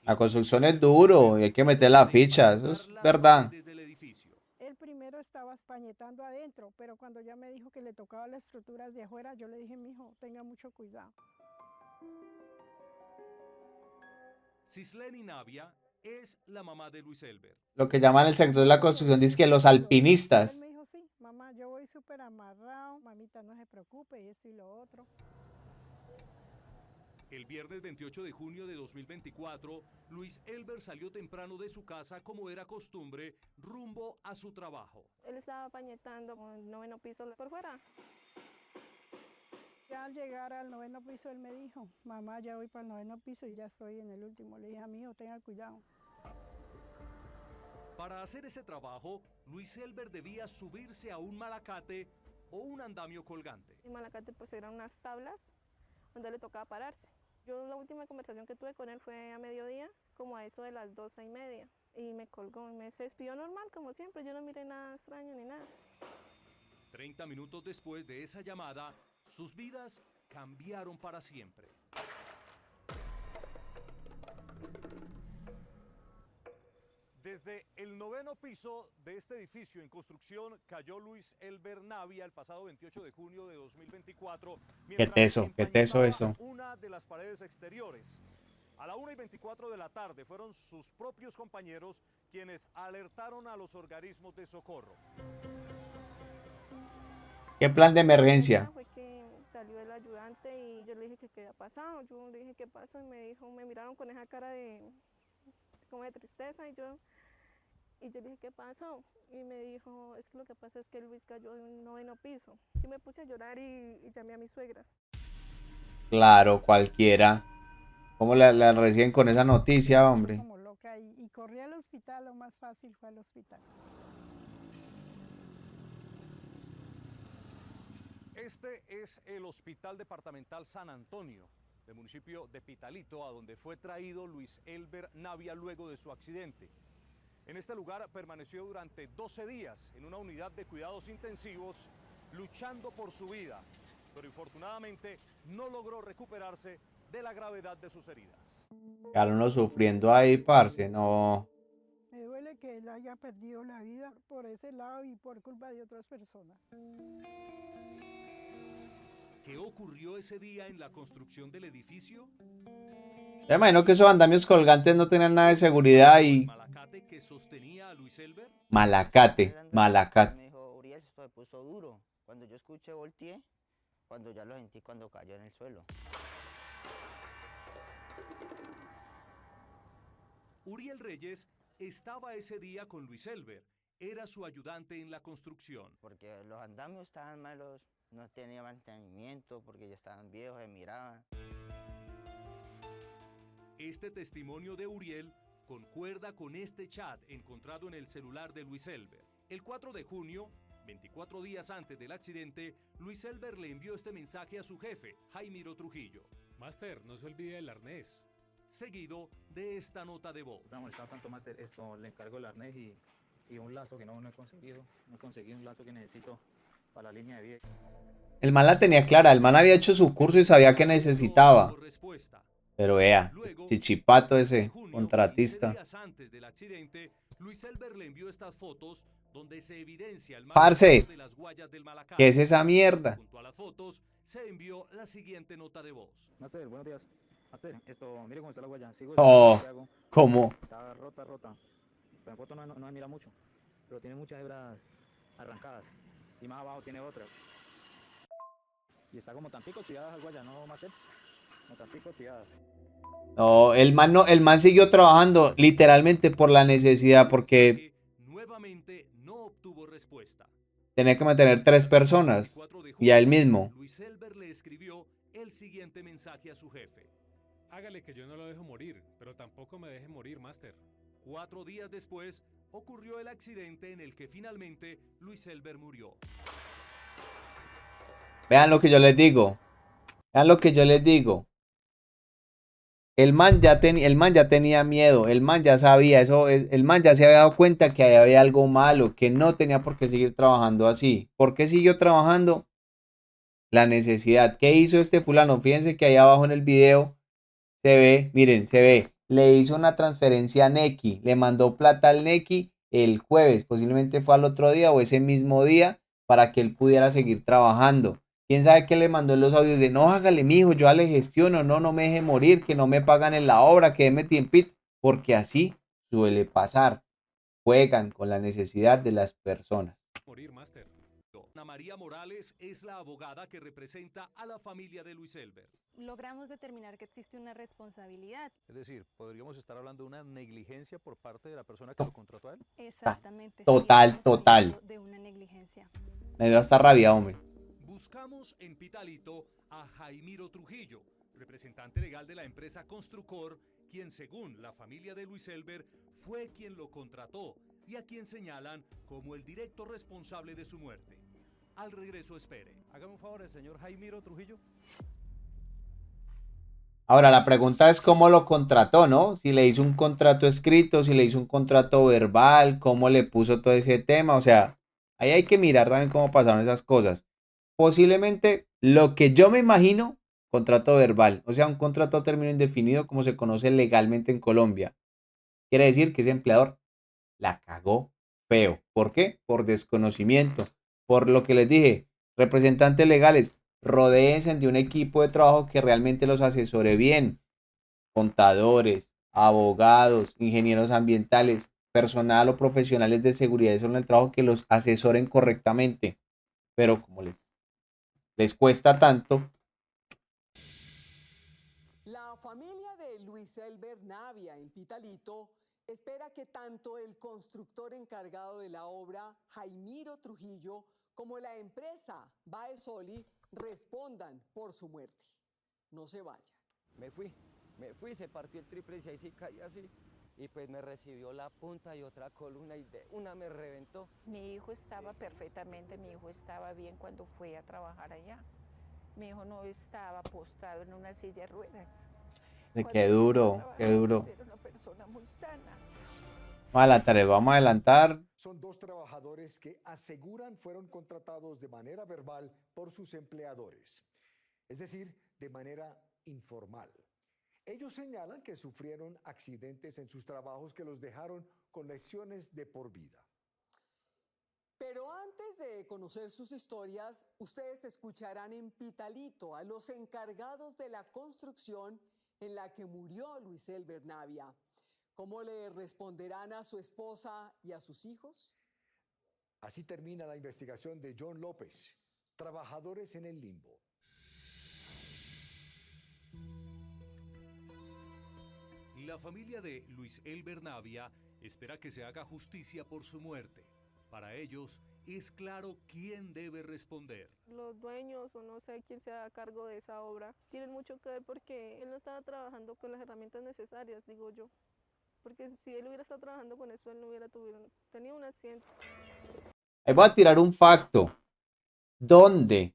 La construcción es duro y hay que meter la ficha, eso es verdad. Él primero estaba españetando adentro, pero cuando ya me dijo que le tocaba las estructuras de afuera, yo le dije, mijo, tenga mucho cuidado. Cisleni Navia es la mamá de Luis Elber. Lo que llaman el sector de la construcción, dice que los alpinistas. Él me dijo, sí, mamá, yo voy súper amarrado, mamita, no se preocupe, y esto y lo otro. El viernes 28 de junio de 2024, Luis Elber salió temprano de su casa como era costumbre, rumbo a su trabajo. Él estaba pañetando en el 9º piso por fuera. Ya al llegar al 9º piso, él me dijo, mamá, ya voy para el 9º piso y ya estoy en el último. Le dije, amigo, tenga cuidado. Para hacer ese trabajo, Luis Elber debía subirse a un malacate o un andamio colgante. El malacate pues eran unas tablas donde le tocaba pararse. Yo la última conversación que tuve con él fue a mediodía, como a eso de las 12:30, y me colgó, se despidió normal como siempre, yo no miré nada extraño ni nada. 30 minutos después de esa llamada, sus vidas cambiaron para siempre. Desde el 9º piso de este edificio en construcción cayó Luis Elber Navia el pasado 28 de junio de 2024. Qué teso eso. Una de las paredes exteriores. A la 1:24 de la tarde fueron sus propios compañeros quienes alertaron a los organismos de socorro. ¿Qué plan de emergencia? Fue que salió el ayudante y yo le dije que qué ha pasado. Yo le dije qué pasó y me dijo, me miraron con esa cara de como de tristeza y yo le dije qué pasó y me dijo, es que lo que pasa es que Luis cayó de un 9º piso. Y me puse a llorar y llamé a mi suegra. Claro, cualquiera. ¿Cómo la reciben con esa noticia, hombre? Como loca y corrí al hospital, lo más fácil fue al hospital. Este es el Hospital Departamental San Antonio, del municipio de Pitalito, a donde fue traído Luis Elber Navia luego de su accidente. En este lugar permaneció durante 12 días en una unidad de cuidados intensivos, luchando por su vida, pero infortunadamente no logró recuperarse de la gravedad de sus heridas. Claro, no sufriendo ahí, parce, no. Me duele que él haya perdido la vida por ese lado y por culpa de otras personas. ¿Qué ocurrió ese día en la construcción del edificio? Me imagino que esos andamios colgantes no tenían nada de seguridad y... ¿Malacate que sostenía a Luis Elber? Malacate. Me dijo, Uriel, esto se puso duro. Cuando yo escuché, volteé, cuando ya lo sentí cuando cayó en el suelo. Uriel Reyes estaba ese día con Luis Elber. Era su ayudante en la construcción. Porque los andamios estaban malos, no tenía mantenimiento, porque ya estaban viejos, se miraban. Este testimonio de Uriel concuerda con este chat encontrado en el celular de Luis Elber. El 4 de junio, 24 días antes del accidente, Luis Elber le envió este mensaje a su jefe, Jaimiro Trujillo. Máster, no se olvide del arnés. Seguido de esta nota de voz. No molestaba tanto, máster, esto, le encargo el arnés y un lazo que no he conseguido. No he conseguido un lazo que necesito para la línea de vida. El man la tenía clara, el man había hecho su curso y sabía que necesitaba. Pero vea, chichipato ese, contratista. Días antes del accidente, Luis Elber le envió estas fotos donde se evidencia el Parce, de las guayas del Malacate. ¿qué es esa mierda? Junto a las fotos se envió la siguiente nota de voz. Máster, buenos días. Máster, esto, mire cómo está la guaya. Sigo Oh, ¿cómo? Está rota. Pero en foto no se mira mucho, pero tiene muchas hebras arrancadas. Y más abajo tiene otras. Y está como tan picoteada esa guaya, ¿no, Máster? Como tan picoteada. No, el man siguió trabajando literalmente por la necesidad, porque nuevamente no obtuvo respuesta. tenía que mantener 3 personas y a él mismo. Luis Elber le escribió el siguiente mensaje a su jefe. Hágale que yo no lo dejo morir, pero tampoco me deje morir, máster. 4 días después ocurrió el accidente en el que finalmente Luis Elber murió. Vean lo que yo les digo. Vean lo que yo les digo. El man ya tenía miedo, el man ya sabía eso, el man ya se había dado cuenta que ahí había algo malo, que no tenía por qué seguir trabajando así. ¿Por qué siguió trabajando? La necesidad. ¿Qué hizo este fulano? Fíjense que ahí abajo en el video se ve, miren, se ve, le hizo una transferencia a Nequi, le mandó plata al Nequi el jueves, posiblemente fue al otro día o ese mismo día para que él pudiera seguir trabajando. ¿Quién sabe qué le mandó en los audios de no, hágale mijo, yo ya le gestiono, no me deje morir, que no me pagan en la obra, que déme tiempito? Porque así suele pasar. Juegan con la necesidad de las personas. Morir, máster. Ana María Morales es la abogada que representa a la familia de Luis Elber. Logramos determinar que existe una responsabilidad. Es decir, ¿podríamos estar hablando de una negligencia por parte de la persona que lo contrató a él? Exactamente. Total. De una negligencia. Me dio hasta rabia, hombre. Buscamos en Pitalito a Jaimiro Trujillo, representante legal de la empresa Construcor, quien según la familia de Luis Elber fue quien lo contrató y a quien señalan como el directo responsable de su muerte. Al regreso espere. Hágame un favor, el señor Jaimiro Trujillo. Ahora la pregunta es cómo lo contrató, ¿no? Si le hizo un contrato escrito, si le hizo un contrato verbal, cómo le puso todo ese tema. O sea, ahí hay que mirar también cómo pasaron esas cosas. Posiblemente lo que yo me imagino, contrato verbal, o sea, un contrato a término indefinido como se conoce legalmente en Colombia. Quiere decir que ese empleador la cagó feo. ¿Por qué? Por desconocimiento. Por lo que les dije, representantes legales, rodéense de un equipo de trabajo que realmente los asesore bien. Contadores, abogados, ingenieros ambientales, personal o profesionales de seguridad y salud en el trabajo que los asesoren correctamente. Pero como les les cuesta tanto. La familia de Luis Elber Navia en Pitalito espera que tanto el constructor encargado de la obra, Jaimiro Trujillo, como la empresa Baesoli respondan por su muerte. No se vaya. Me fui, se partió el triple y ahí sí caí así. Y pues me recibió la punta y otra columna y de una me reventó. Mi hijo estaba perfectamente, mi hijo estaba bien cuando fue a trabajar allá. Mi hijo no estaba postrado en una silla de ruedas. Qué duro, qué duro. Era una persona muy sana. Vamos a adelantar. Son dos trabajadores que aseguran fueron contratados de manera verbal por sus empleadores, es decir, de manera informal. Ellos señalan que sufrieron accidentes en sus trabajos que los dejaron con lesiones de por vida. Pero antes de conocer sus historias, ustedes escucharán en Pitalito a los encargados de la construcción en la que murió Luis Elber Navia. ¿Cómo le responderán a su esposa y a sus hijos? Así termina la investigación de John López, Trabajadores en el Limbo. La familia de Luis Elber Navia espera que se haga justicia por su muerte. Para ellos es claro quién debe responder. Los dueños o no sé quién se haga cargo de esa obra tienen mucho que ver porque él no estaba trabajando con las herramientas necesarias, digo yo. Porque si él hubiera estado trabajando con eso, él no hubiera tenido un accidente. Ahí voy a tirar un facto. ¿Dónde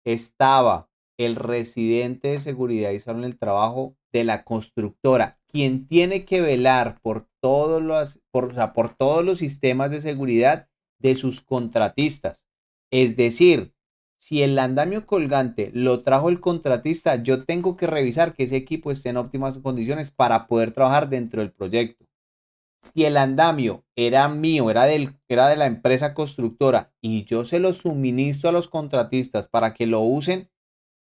estaba el residente de seguridad y salud en el trabajo de la constructora? Quien tiene que velar por todos los sistemas de seguridad de sus contratistas. Es decir, si el andamio colgante lo trajo el contratista, yo tengo que revisar que ese equipo esté en óptimas condiciones para poder trabajar dentro del proyecto. Si el andamio era mío, era de la empresa constructora y yo se lo suministro a los contratistas para que lo usen,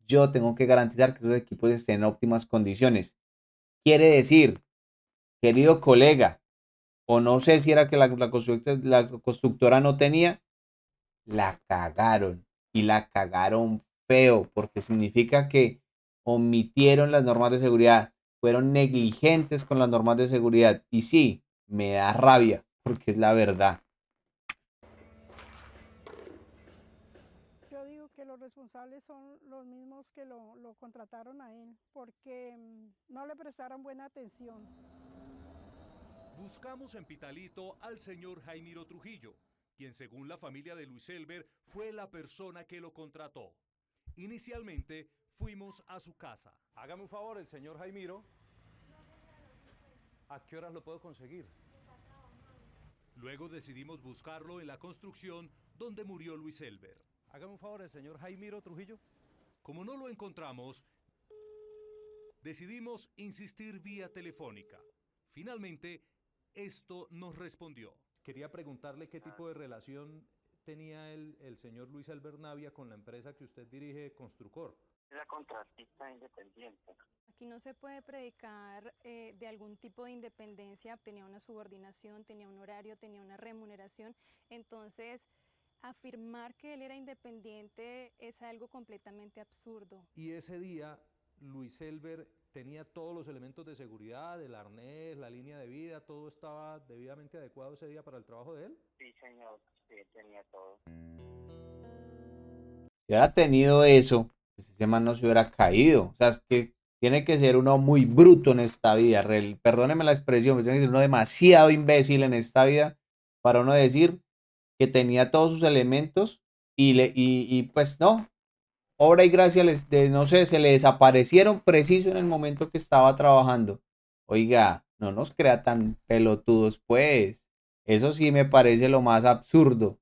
yo tengo que garantizar que esos equipos estén en óptimas condiciones. Quiere decir, querido colega, o no sé si era que la constructora no tenía, la cagaron y la cagaron feo, porque significa que omitieron las normas de seguridad, fueron negligentes con las normas de seguridad. Y sí, me da rabia, porque es la verdad. Yo digo que los responsables son los mismos que lo contrataron a él, porque no le prestaron buena atención. Buscamos en Pitalito al señor Jaimiro Trujillo, quien según la familia de Luis Elber fue la persona que lo contrató. Inicialmente fuimos a su casa. Hágame un favor, el señor Jaimiro. ¿A qué horas lo puedo conseguir? Luego decidimos buscarlo en la construcción donde murió Luis Elber. Hágame un favor, el señor Jaimiro Trujillo. Como no lo encontramos, decidimos insistir vía telefónica. Finalmente, esto nos respondió. Quería preguntarle qué tipo de relación tenía el señor Luis Elber Navia con la empresa que usted dirige, Construcor. La contratista independiente. Aquí no se puede predicar de algún tipo de independencia, tenía una subordinación, tenía un horario, tenía una remuneración, entonces afirmar que él era independiente es algo completamente absurdo. Y ese día Luis Elber tenía todos los elementos de seguridad, el arnés, la línea de vida, todo estaba debidamente adecuado ese día para el trabajo de él. Sí, señor, sí, tenía todo. Si hubiera tenido eso, ese man no se hubiera caído. O sea, es que tiene que ser uno muy bruto en esta vida. Perdóneme la expresión, pero tiene que ser uno demasiado imbécil en esta vida para uno decir que tenía todos sus elementos y pues no. Obra y gracia, no sé, se le desaparecieron preciso en el momento que estaba trabajando. Oiga, no nos crea tan pelotudos, pues. Eso sí me parece lo más absurdo.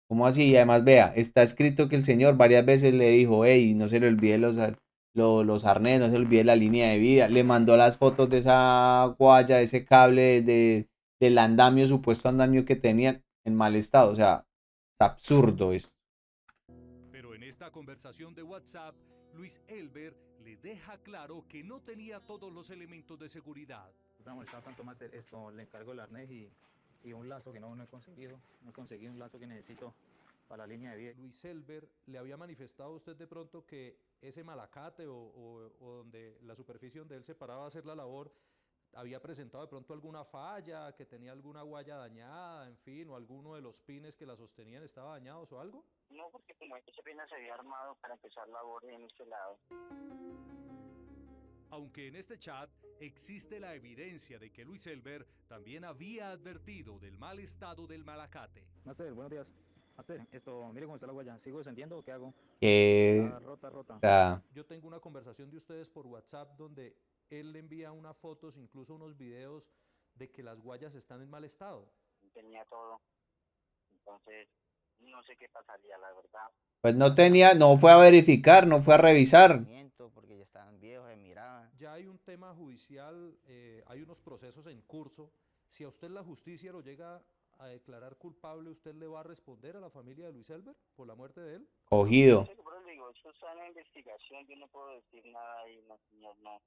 ¿Cómo así? Y además, vea, está escrito que el señor varias veces le dijo, hey, no se le olvide los arnés, no se le olvide la línea de vida. Le mandó las fotos de esa guaya, de ese cable del andamio, supuesto andamio que tenían en mal estado. O sea, es absurdo eso. Pero en esta conversación de WhatsApp, Luis Elber le deja claro que no tenía todos los elementos de seguridad. Me molestaba tanto más esto, le encargo el arnés y un lazo que no he conseguido. No he conseguido un lazo que necesito la línea de vida. Luis Elber, ¿le había manifestado a usted de pronto que ese malacate o donde la superficie donde él se paraba a hacer la labor había presentado de pronto alguna falla, que tenía alguna guaya dañada, en fin, o alguno de los pines que la sostenían estaba dañados o algo? No, porque como ese pina se había armado para empezar labor en este lado. Aunque en este chat existe la evidencia de que Luis Elber también había advertido del mal estado del malacate. Master, buenos días. Master, mire cómo está la guaya. ¿Sigo descendiendo o qué hago? Que Está rota. Yo tengo una conversación de ustedes por WhatsApp donde él le envía unas fotos, incluso unos videos de que las guayas están en mal estado. Tenía todo. Entonces, no sé qué pasaría, la verdad. Pues no tenía, no fue a verificar, no fue a revisar. Porque ya estaban viejos, se miraban. Ya hay un tema judicial, hay unos procesos en curso. Si a usted la justicia lo llega a declarar culpable, ¿usted le va a responder a la familia de Luis Elber por la muerte de él? Cogido. Sí, pero le digo, eso está en la investigación, yo no puedo decir nada ahí, no, señor, no.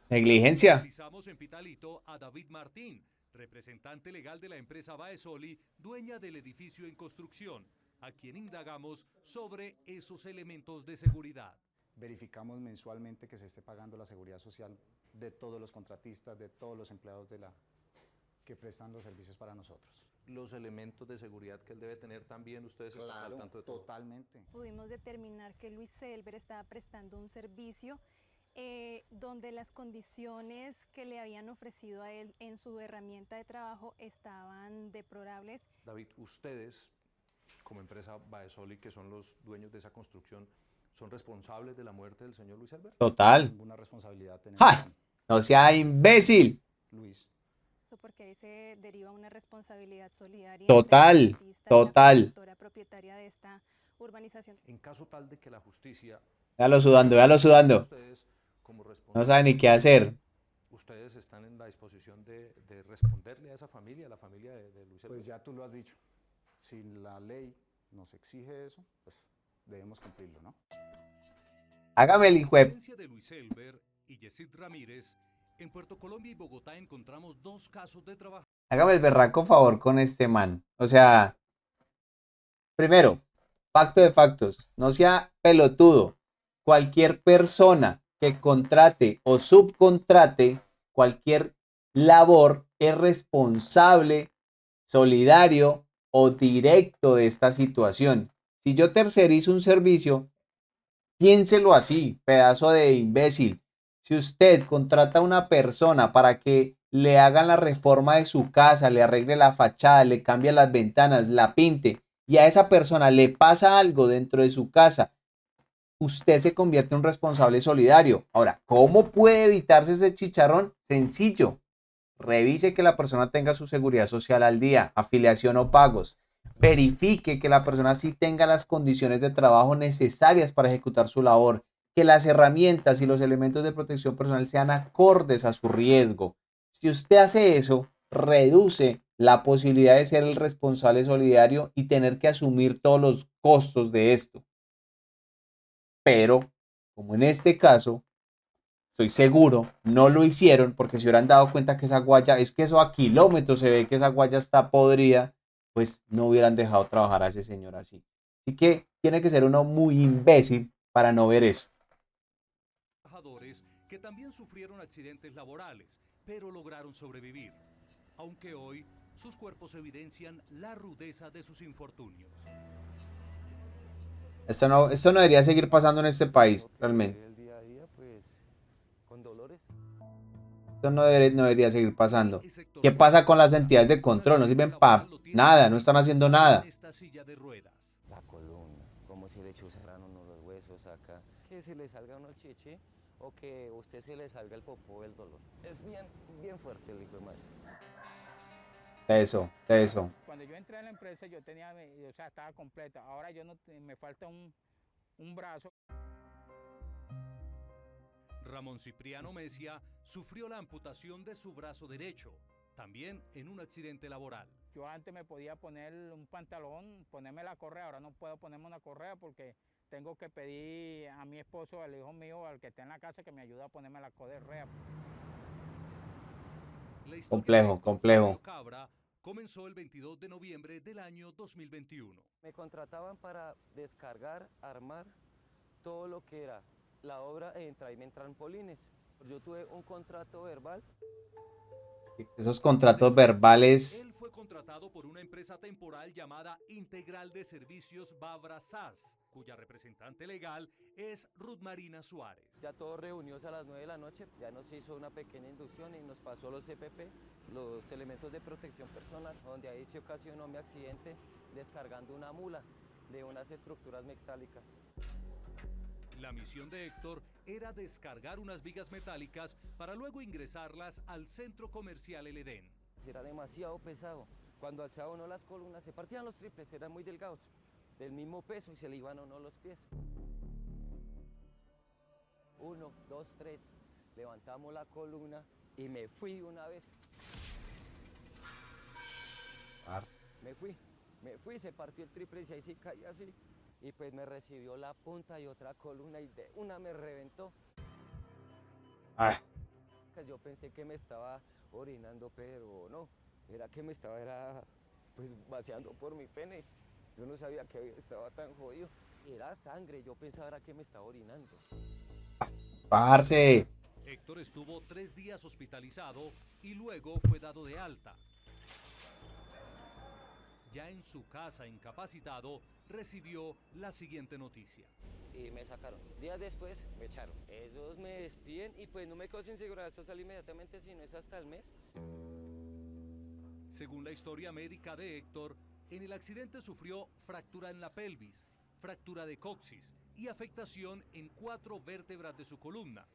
Negligencia. Realizamos en Pitalito a David Martín, representante legal de la empresa Baesoli, dueña del edificio en construcción, a quien indagamos sobre esos elementos de seguridad. Verificamos mensualmente que se esté pagando la seguridad social de todos los contratistas, de todos los empleados que prestan los servicios para nosotros. Los elementos de seguridad que él debe tener también, ustedes están al tanto de todo. Totalmente. Pudimos determinar que Luis Elber estaba prestando un servicio donde las condiciones que le habían ofrecido a él en su herramienta de trabajo estaban deplorables. David, ustedes, como empresa Baesoli, que son los dueños de esa construcción, ¿son responsables de la muerte del señor Luis Elber? Total. Ninguna responsabilidad tenemos. ¡Ja! No sea imbécil. Luis. Porque ahí se deriva una responsabilidad solidaria. Total, total. La propietaria de esta urbanización. En caso tal de que la justicia... Véalo sudando, véalo sudando. Ustedes, como no sabe ni qué hacer. ¿Ustedes están en la disposición de responderle a esa familia, a la familia de Luis Elber? Pues ya tú lo has dicho. Si la ley nos exige eso, pues debemos cumplirlo, ¿no? Hágame el hijo de... de Luis Elber y Yesid Ramírez, en Puerto Colombia y Bogotá encontramos 2 casos de trabajo. Hágame el berraco favor con este man. O sea, primero, facto de factos, no sea pelotudo. Cualquier persona que contrate o subcontrate cualquier labor es responsable, solidario o directo de esta situación. Si yo tercerizo un servicio, piénselo así, pedazo de imbécil. Si usted contrata a una persona para que le hagan la reforma de su casa, le arregle la fachada, le cambie las ventanas, la pinte, y a esa persona le pasa algo dentro de su casa, usted se convierte en un responsable solidario. Ahora, ¿cómo puede evitarse ese chicharrón? Sencillo. Revise que la persona tenga su seguridad social al día, afiliación o pagos. Verifique que la persona sí tenga las condiciones de trabajo necesarias para ejecutar su labor, que las herramientas y los elementos de protección personal sean acordes a su riesgo. Si usted hace eso, reduce la posibilidad de ser el responsable solidario y tener que asumir todos los costos de esto. Pero, como en este caso, estoy seguro, no lo hicieron porque se hubieran dado cuenta que esa guaya, es que eso a kilómetros se ve que esa guaya está podrida, pues no hubieran dejado trabajar a ese señor así. Así que tiene que ser uno muy imbécil para no ver eso. Trabajadores que también sufrieron accidentes laborales, pero lograron sobrevivir, aunque hoy sus cuerpos evidencian la rudeza de sus infortunios. Esto no debería seguir pasando en este país, realmente. El día a día, pues, con dolores. Esto no debería seguir pasando. ¿Qué pasa con las entidades de control? No sirven para nada, no están haciendo nada. La columna, como si le chuzaran uno los huesos acá. Que se le salga uno el chichi o que a usted se le salga el popó del dolor. Es bien fuerte el hijo de madre. Eso. Cuando yo entré a la empresa yo tenía, o sea, estaba completa. Ahora yo no, me falta un brazo. Ramón Cipriano Mesia sufrió la amputación de su brazo derecho, también en un accidente laboral. Yo antes me podía poner un pantalón, ponerme la correa, ahora no puedo ponerme una correa porque tengo que pedir a mi esposo, al hijo mío, al que está en la casa, que me ayude a ponerme la correa. Complejo. Cabra comenzó el 22 de noviembre del año 2021. Me contrataban para descargar, armar todo lo que era la obra en traerme en trampolines. Yo tuve un contrato verbal. Esos contratos verbales. Él fue contratado por una empresa temporal llamada Integral de Servicios Babra SAS, cuya representante legal es Ruth Marina Suárez. Ya todos reunidos a las 9 de la noche, ya nos hizo una pequeña inducción y nos pasó los CPP, los elementos de protección personal, donde ahí se ocasionó mi accidente descargando una mula de unas estructuras metálicas. La misión de Héctor era descargar unas vigas metálicas para luego ingresarlas al centro comercial El Edén. Era demasiado pesado. Cuando alzaba uno las columnas, se partían los triples, eran muy delgados, del mismo peso y se le iban a uno los pies. 1, 2, 3, levantamos la columna y me fui una vez. Me fui, se partió el triple y ahí sí caí así. Y pues me recibió la punta y otra columna y de una me reventó. Yo pensé que me estaba orinando, pero no, era que me estaba pues vaciando por mi pene. Yo no sabía que estaba tan jodido. Era sangre, yo pensaba que me estaba orinando. Parce. Héctor estuvo 3 días hospitalizado y luego fue dado de alta. Ya en su casa, incapacitado, recibió la siguiente noticia. Y me sacaron. Días después me echaron. Ellos me despiden y pues no me quedo sin seguridad social inmediatamente, si no es hasta el mes. Según la historia médica de Héctor, en el accidente sufrió fractura en la pelvis, fractura de coxis y afectación en 4 vértebras de su columna.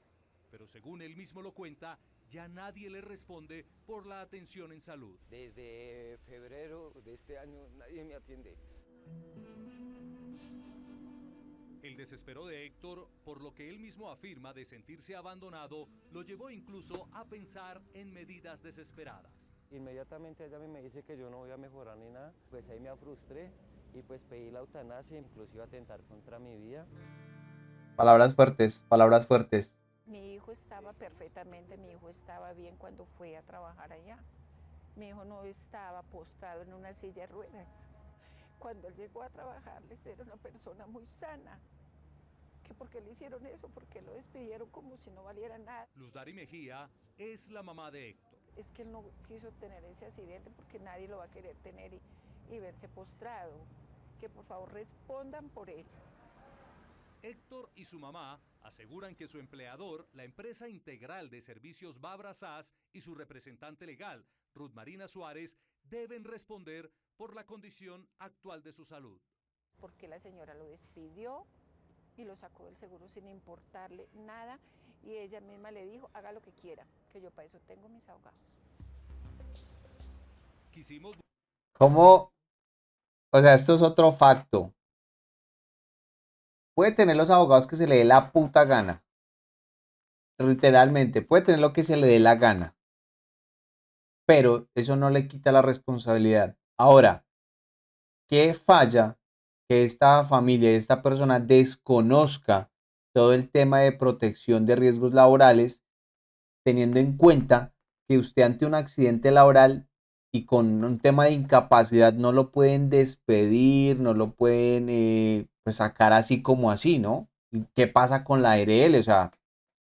Pero según él mismo lo cuenta, ya nadie le responde por la atención en salud. Desde febrero de este año nadie me atiende. El desespero de Héctor, por lo que él mismo afirma de sentirse abandonado, lo llevó incluso a pensar en medidas desesperadas. Inmediatamente ella me dice que yo no voy a mejorar ni nada, pues ahí me frustré y pues pedí la eutanasia, inclusive atentar contra mi vida. Palabras fuertes, palabras fuertes. Mi hijo estaba perfectamente, mi hijo estaba bien cuando fue a trabajar allá. Mi hijo no estaba postrado en una silla de ruedas. Cuando él llegó a trabajar, era una persona muy sana. ¿Que por qué le hicieron eso? ¿Por qué lo despidieron como si no valiera nada? Luzdarí Mejía es la mamá de Héctor. Es que él no quiso tener ese accidente porque nadie lo va a querer tener y verse postrado. Que por favor respondan por él. Héctor y su mamá aseguran que su empleador, la empresa Integral de Servicios Babra SAS y su representante legal, Ruth Marina Suárez, deben responder por la condición actual de su salud. Porque la señora lo despidió y lo sacó del seguro sin importarle nada y ella misma le dijo, haga lo que quiera, que yo para eso tengo mis abogados. Quisimos... ¿Cómo? O sea, esto es otro facto. Puede tener los abogados que se le dé la puta gana. Literalmente, puede tener lo que se le dé la gana. Pero eso no le quita la responsabilidad. Ahora, ¿qué falla que esta familia y esta persona desconozca todo el tema de protección de riesgos laborales, teniendo en cuenta que usted ante un accidente laboral y con un tema de incapacidad no lo pueden despedir, no lo pueden pues sacar así como así, ¿no? ¿Qué pasa con la ARL? O sea,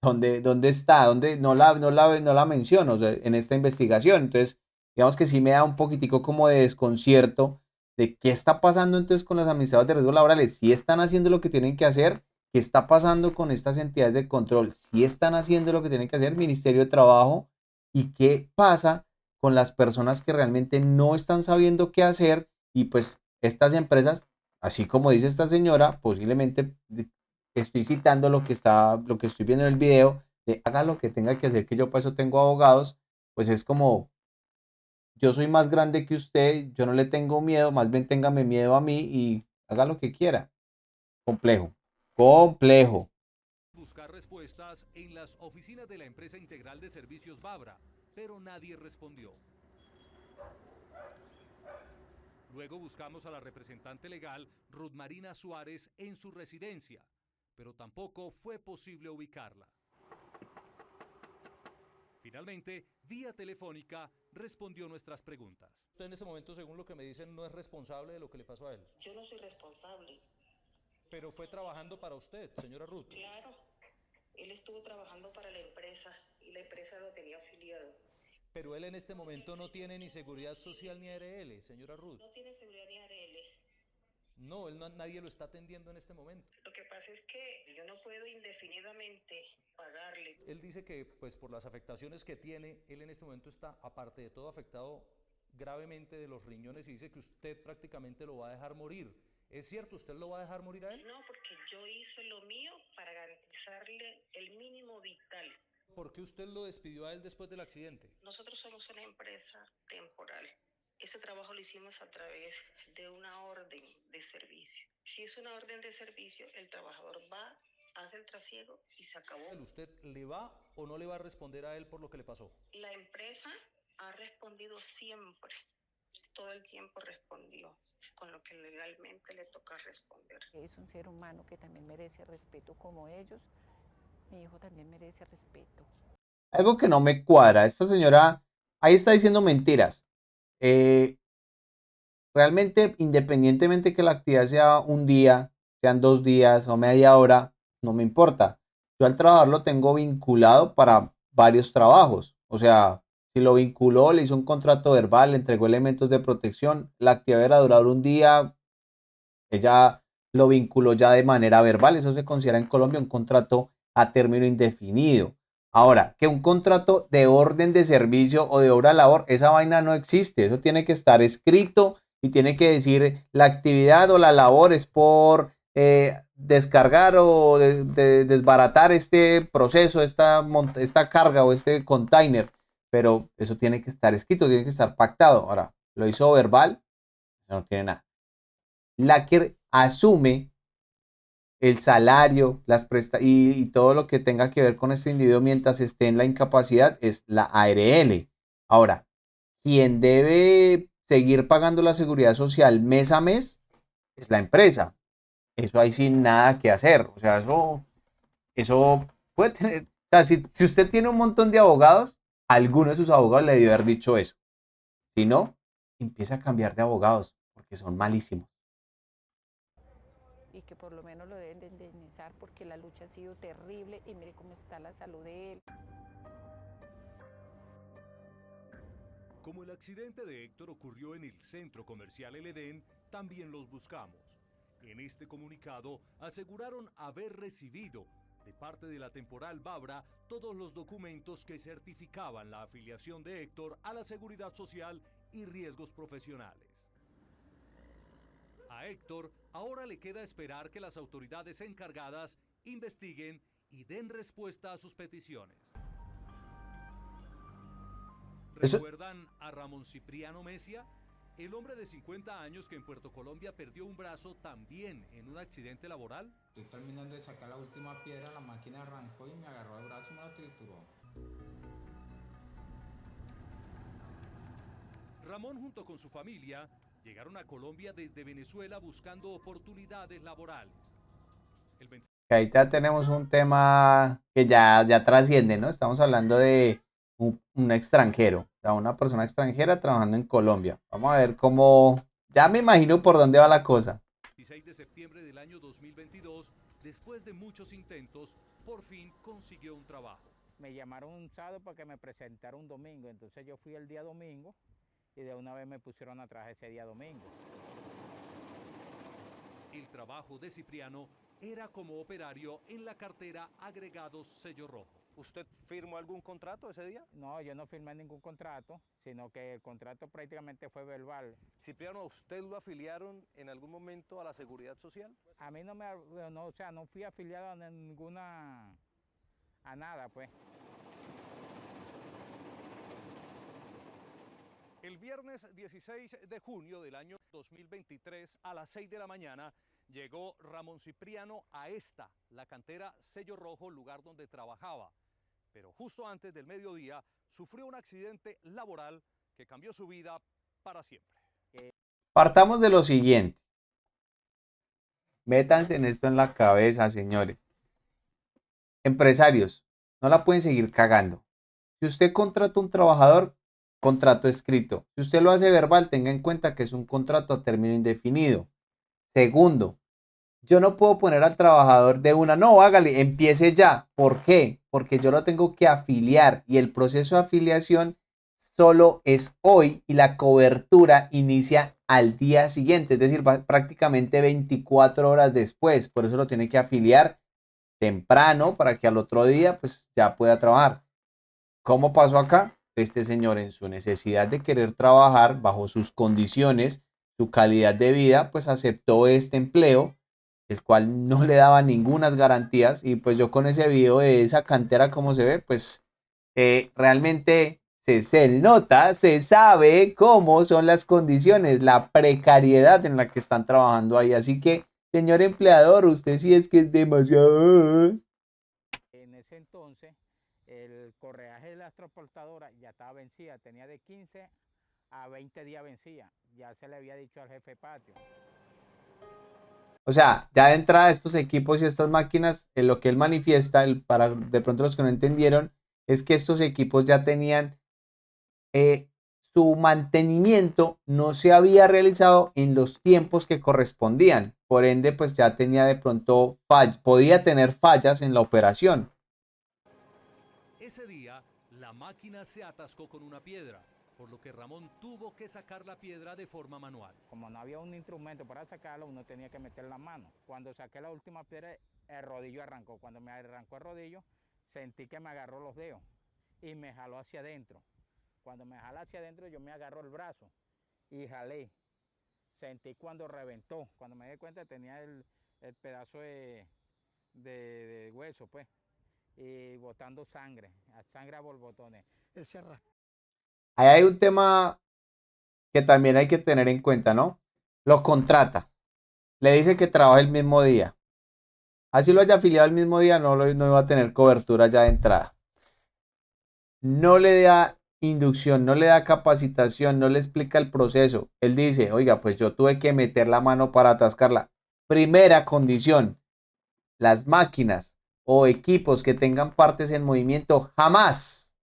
¿dónde está? ¿Dónde? No la menciono, o sea, en esta investigación. Entonces, digamos que sí me da un poquitico como de desconcierto de qué está pasando entonces con los administradores de riesgos laborales. ¿Sí están haciendo lo que tienen que hacer? ¿Qué está pasando con estas entidades de control? ¿Sí están haciendo lo que tienen que hacer el Ministerio de Trabajo? ¿Y qué pasa con las personas que realmente no están sabiendo qué hacer? Y pues estas empresas, así como dice esta señora, posiblemente estoy citando lo que estoy viendo en el video, de haga lo que tenga que hacer, que yo para eso tengo abogados, pues es como, yo soy más grande que usted, yo no le tengo miedo, más bien téngame miedo a mí y haga lo que quiera. Complejo. Buscar respuestas en las oficinas de la empresa Integral de Servicios Babra, pero nadie respondió. Luego buscamos a la representante legal Ruth Marina Suárez en su residencia, pero tampoco fue posible ubicarla. Finalmente, vía telefónica, respondió nuestras preguntas. Usted en ese momento, según lo que me dicen, no es responsable de lo que le pasó a él. Yo no soy responsable. Pero fue trabajando para usted, señora Ruth. Claro, él estuvo trabajando para la empresa y la empresa lo tenía afiliado. Pero él en este momento no tiene ni seguridad social ni ARL, señora Ruth. No tiene seguridad ni ARL. No, nadie lo está atendiendo en este momento. Lo que pasa es que yo no puedo indefinidamente pagarle. Él dice que, pues, por las afectaciones que tiene, él en este momento está, aparte de todo, afectado gravemente de los riñones y dice que usted prácticamente lo va a dejar morir. ¿Es cierto? ¿Usted lo va a dejar morir a él? No, porque yo hice lo mío para garantizarle el mínimo vital. ¿Por qué usted lo despidió a él después del accidente? Nosotros somos una empresa temporal. Ese trabajo lo hicimos a través de una orden de servicio. Si es una orden de servicio, el trabajador va, hace el trasiego y se acabó. ¿Usted le va o no le va a responder a él por lo que le pasó? La empresa ha respondido siempre, todo el tiempo respondió con lo que legalmente le toca responder. Es un ser humano que también merece respeto como ellos. Mi hijo también merece respeto. Algo que no me cuadra, esta señora ahí está diciendo mentiras. Realmente, independientemente que la actividad sea un día, sean 2 días o media hora, no me importa. Yo al trabajador lo tengo vinculado para varios trabajos. O sea, si lo vinculó, le hizo un contrato verbal, le entregó elementos de protección, la actividad era durar un día, ella lo vinculó ya de manera verbal, eso se considera en Colombia un contrato a término indefinido. Ahora, que un contrato de orden de servicio o de hora labor, esa vaina no existe, eso tiene que estar escrito y tiene que decir la actividad o la labor es por descargar o desbaratar este proceso, esta carga o este container, pero eso tiene que estar escrito, tiene que estar pactado. Ahora, lo hizo verbal, no tiene nada. La que asume el salario, y todo lo que tenga que ver con este individuo mientras esté en la incapacidad es la ARL. Ahora, quien debe seguir pagando la seguridad social mes a mes es la empresa. Eso hay sin nada que hacer. O sea, eso puede tener. O sea, si usted tiene un montón de abogados, alguno de sus abogados le debe haber dicho eso. Si no, empieza a cambiar de abogados porque son malísimos. Y que por lo menos lo deben de indemnizar porque la lucha ha sido terrible y mire cómo está la salud de él. Como el accidente de Héctor ocurrió en el centro comercial El Edén, también los buscamos. En este comunicado aseguraron haber recibido de parte de la temporal Babra todos los documentos que certificaban la afiliación de Héctor a la Seguridad Social y riesgos profesionales. A Héctor ahora le queda esperar que las autoridades encargadas investiguen y den respuesta a sus peticiones. ¿Recuerdan a Ramón Cipriano Mesia? El hombre de 50 años que en Puerto Colombia perdió un brazo también en un accidente laboral. Estoy terminando de sacar la última piedra, la máquina arrancó y me agarró el brazo y me lo trituró. Ramón junto con su familia llegaron a Colombia desde Venezuela buscando oportunidades laborales. Ahí ya tenemos un tema que ya trasciende, ¿no? Estamos hablando de un extranjero, o sea, una persona extranjera trabajando en Colombia. Vamos a ver cómo, ya me imagino por dónde va la cosa. 16 de septiembre del año 2022, después de muchos intentos, por fin consiguió un trabajo. Me llamaron un sábado para que me presentara un domingo, entonces yo fui el día domingo y de una vez me pusieron a trabajar ese día domingo. El trabajo de Cipriano era como operario en la cartera Agregados Sello Rojo. ¿Usted firmó algún contrato ese día? No, yo no firmé ningún contrato, sino que el contrato prácticamente fue verbal. Cipriano, ¿a usted lo afiliaron en algún momento a la Seguridad Social? A mí no fui afiliado a nada, pues. El viernes 16 de junio del año 2023 a las 6 de la mañana llegó Ramón Cipriano a la cantera Sello Rojo, lugar donde trabajaba. Pero justo antes del mediodía sufrió un accidente laboral que cambió su vida para siempre. Partamos de lo siguiente. Métanse en esto en la cabeza, señores. Empresarios, no la pueden seguir cagando. Si usted contrata un trabajador, contrato escrito. Si usted lo hace verbal, tenga en cuenta que es un contrato a término indefinido. Segundo, yo no puedo poner al trabajador de una, no, hágale, empiece ya. ¿Por qué? Porque yo lo tengo que afiliar y el proceso de afiliación solo es hoy y la cobertura inicia al día siguiente, es decir, prácticamente 24 horas después. Por eso lo tiene que afiliar temprano para que al otro día pues ya pueda trabajar. ¿Cómo pasó acá? Este señor, en su necesidad de querer trabajar bajo sus condiciones, su calidad de vida, pues aceptó este empleo, el cual no le daba ningunas garantías. Y pues yo con ese video de esa cantera, como se ve, pues realmente se nota, se sabe cómo son las condiciones, la precariedad en la que están trabajando ahí. Así que, señor empleador, usted sí es que es demasiado. En ese entonces, el correaje de las transportadoras ya estaba vencida, tenía de 15 a 20 días vencida. Ya se le había dicho al jefe de patio. O sea, ya de entrada estos equipos y estas máquinas, en lo que él manifiesta, para de pronto los que no entendieron, es que estos equipos ya tenían su mantenimiento no se había realizado en los tiempos que correspondían. Por ende, pues ya tenía de pronto podía tener fallas en la operación. Ese día, la máquina se atascó con una piedra, por lo que Ramón tuvo que sacar la piedra de forma manual. Como no había un instrumento para sacarlo, uno tenía que meter la mano. Cuando saqué la última piedra, el rodillo arrancó. Cuando me arrancó el rodillo, sentí que me agarró los dedos y me jaló hacia adentro. Cuando me jala hacia adentro, yo me agarro el brazo y jalé. Sentí cuando reventó. Cuando me di cuenta tenía el pedazo de hueso, pues, y botando sangre a borbotones. Ahí hay un tema que también hay que tener en cuenta, ¿no? Lo contrata. Le dice que trabaja el mismo día. Así lo haya afiliado el mismo día, no iba a tener cobertura ya de entrada. No le da inducción, no le da capacitación, no le explica el proceso. Él dice, oiga, pues yo tuve que meter la mano para atascarla. Primera condición, las máquinas o equipos que tengan partes en movimiento, jamás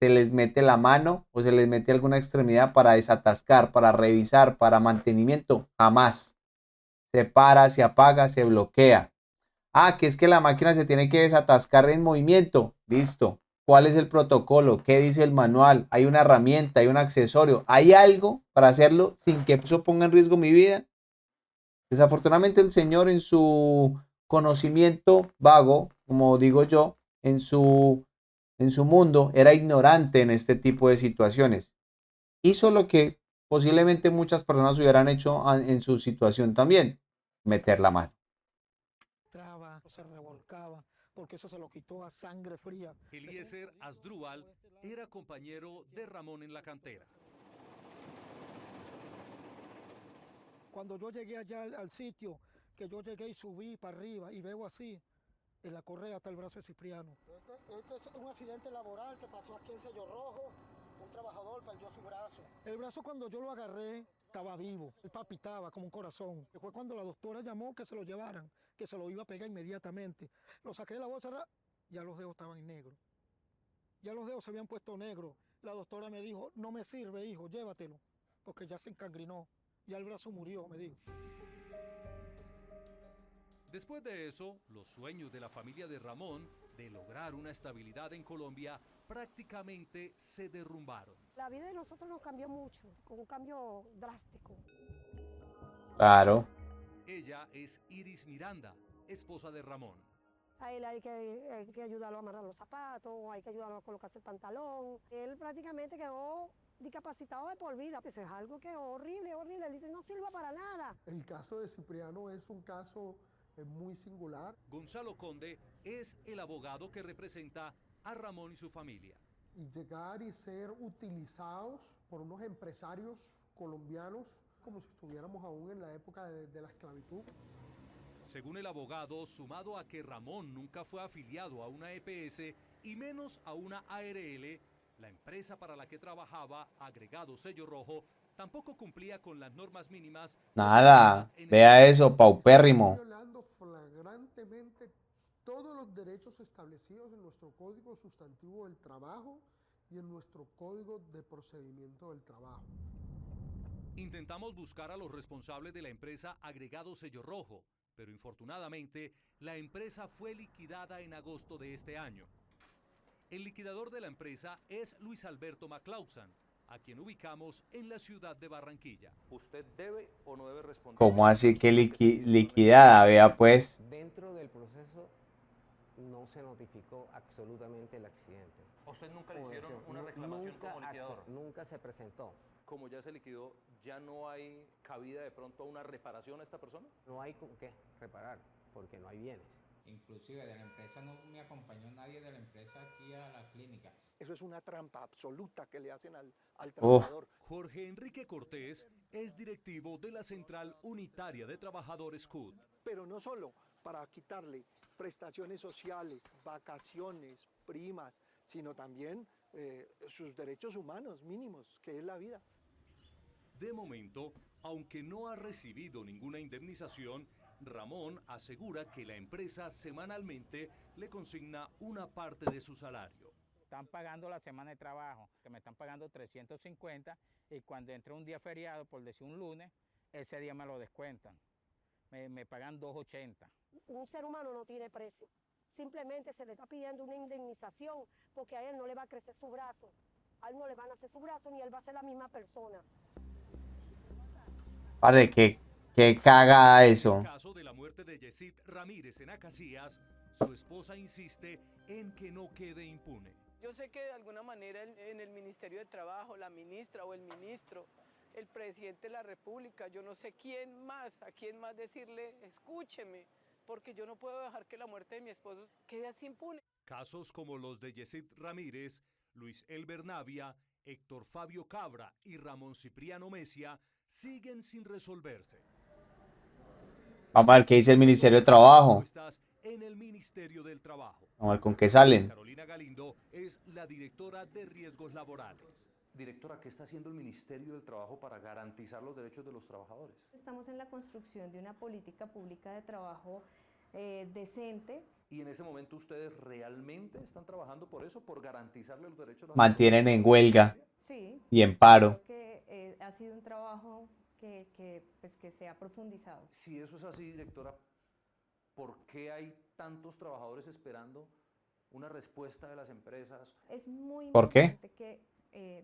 se les mete la mano o se les mete alguna extremidad para desatascar, para revisar, para mantenimiento, jamás. Se para, se apaga, se bloquea. Ah, que es que la máquina se tiene que desatascar en movimiento. Listo. ¿Cuál es el protocolo? ¿Qué dice el manual? ¿Hay una herramienta? ¿Hay un accesorio? ¿Hay algo para hacerlo sin que eso ponga en riesgo mi vida? Desafortunadamente el señor, en su conocimiento vago, como digo yo, en su mundo, era ignorante en este tipo de situaciones. Hizo lo que posiblemente muchas personas hubieran hecho en su situación también, meter la mano. Se revolcaba, porque eso se lo quitó a sangre fría. Eliezer Asdrúbal era compañero de Ramón en la cantera. Cuando yo llegué allá al sitio, que yo llegué y subí para arriba y veo así, en la correa está el brazo de Cipriano. Este es un accidente laboral que pasó aquí en Sello Rojo. Un trabajador perdió su brazo. El brazo, cuando yo lo agarré, estaba vivo. Él palpitaba como un corazón. Fue cuando la doctora llamó que se lo llevaran, que se lo iba a pegar inmediatamente. Lo saqué de la bolsa, ya los dedos estaban en negro. Ya los dedos se habían puesto negros. La doctora me dijo, no me sirve, hijo, llévatelo, porque ya se encangrinó. Ya el brazo murió, me dijo. Después de eso, los sueños de la familia de Ramón de lograr una estabilidad en Colombia prácticamente se derrumbaron. La vida de nosotros nos cambió mucho, con un cambio drástico. Claro. Ella es Iris Miranda, esposa de Ramón. A él hay que ayudarlo a amarrar los zapatos, hay que ayudarlo a colocarse el pantalón. Él prácticamente quedó discapacitado de por vida. Eso es algo que es horrible, horrible. Él dice, no sirve para nada. El caso de Cipriano es un caso muy singular. Gonzalo Conde es el abogado que representa a Ramón y su familia. Y llegar y ser utilizados por unos empresarios colombianos como si estuviéramos aún en la época de la esclavitud. Según el abogado, sumado a que Ramón nunca fue afiliado a una EPS y menos a una ARL, la empresa para la que trabajaba, agregado Sello Rojo, tampoco cumplía con las normas mínimas. Nada, vea eso, paupérrimo. Violando flagrantemente todos los derechos establecidos en nuestro Código Sustantivo del Trabajo y en nuestro Código de Procedimiento del Trabajo. Intentamos buscar a los responsables de la empresa Agregado Sello Rojo, pero infortunadamente la empresa fue liquidada en agosto de este año. El liquidador de la empresa es Luis Alberto Maclausan, a quien ubicamos en la ciudad de Barranquilla. ¿Usted debe o no debe responder? ¿Cómo así que liquidada? Vea pues. Dentro del proceso no se notificó absolutamente el accidente. ¿A usted nunca le Como hicieron decía, una reclamación nunca como liquidador? Nunca se presentó. Como ya se liquidó, ¿ya no hay cabida de pronto a una reparación a esta persona? No hay con qué reparar, porque no hay bienes. Inclusive de la empresa no me acompañó nadie de la empresa aquí a la clínica. Eso es una trampa absoluta que le hacen al Oh. trabajador. Jorge Enrique Cortés es directivo de la Central Unitaria de Trabajadores CUT. Pero no solo para quitarle prestaciones sociales, vacaciones, primas, sino también sus derechos humanos mínimos, que es la vida. De momento, aunque no ha recibido ninguna indemnización, Ramón asegura que la empresa semanalmente le consigna una parte de su salario. Están pagando la semana de trabajo, que me están pagando 350, y cuando entra un día feriado, por decir un lunes, ese día me lo descuentan. Me pagan 280. Un ser humano no tiene precio. Simplemente se le está pidiendo una indemnización porque a él no le va a crecer su brazo. A él no le van a hacer su brazo ni él va a ser la misma persona. Padre, qué cagada eso. En el caso de la muerte de Yesid Ramírez en Acacías, su esposa insiste en que no quede impune. Yo sé que de alguna manera en el Ministerio de Trabajo, la ministra o el ministro, el presidente de la República, yo no sé quién más, a quién más decirle, escúcheme, porque yo no puedo dejar que la muerte de mi esposo quede así impune. Casos como los de Yesid Ramírez, Luis Elber Navia, Héctor Fabio Cabra y Ramón Cipriano Mesia siguen sin resolverse. Vamos a ver qué dice el Ministerio de Trabajo. Estás en el Ministerio del Trabajo. Vamos a ver con qué salen. Carolina Galindo es la directora de riesgos laborales. Directora, ¿qué está haciendo el Ministerio del Trabajo para garantizar los derechos de los trabajadores? Estamos en la construcción de una política pública de trabajo decente. ¿Y en ese momento ustedes realmente están trabajando por eso, por garantizarle los derechos de los Mantienen en huelga Sí, y en paro. creo que ha sido un trabajo que se ha profundizado. Si eso es así, directora, ¿por qué hay tantos trabajadores esperando una respuesta de las empresas? Es muy ¿Por qué? importante que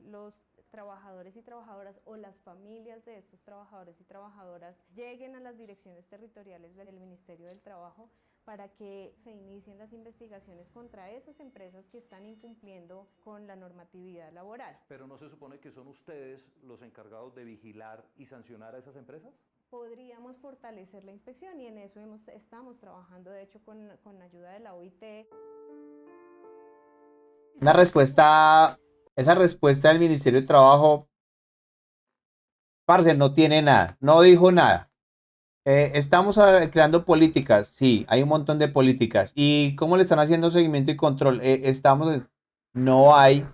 los trabajadores y trabajadoras o las familias de estos trabajadores y trabajadoras lleguen a las direcciones territoriales del Ministerio del Trabajo para que se inicien las investigaciones contra esas empresas que están incumpliendo con la normatividad laboral. ¿Pero no se supone que son ustedes los encargados de vigilar y sancionar a esas empresas? Podríamos fortalecer la inspección y en eso estamos trabajando, de hecho, con ayuda de la OIT. Esa respuesta del Ministerio de Trabajo, parce, no tiene nada, no dijo nada. Estamos creando políticas, sí, hay un montón de políticas. ¿Y cómo le están haciendo seguimiento y control? No hay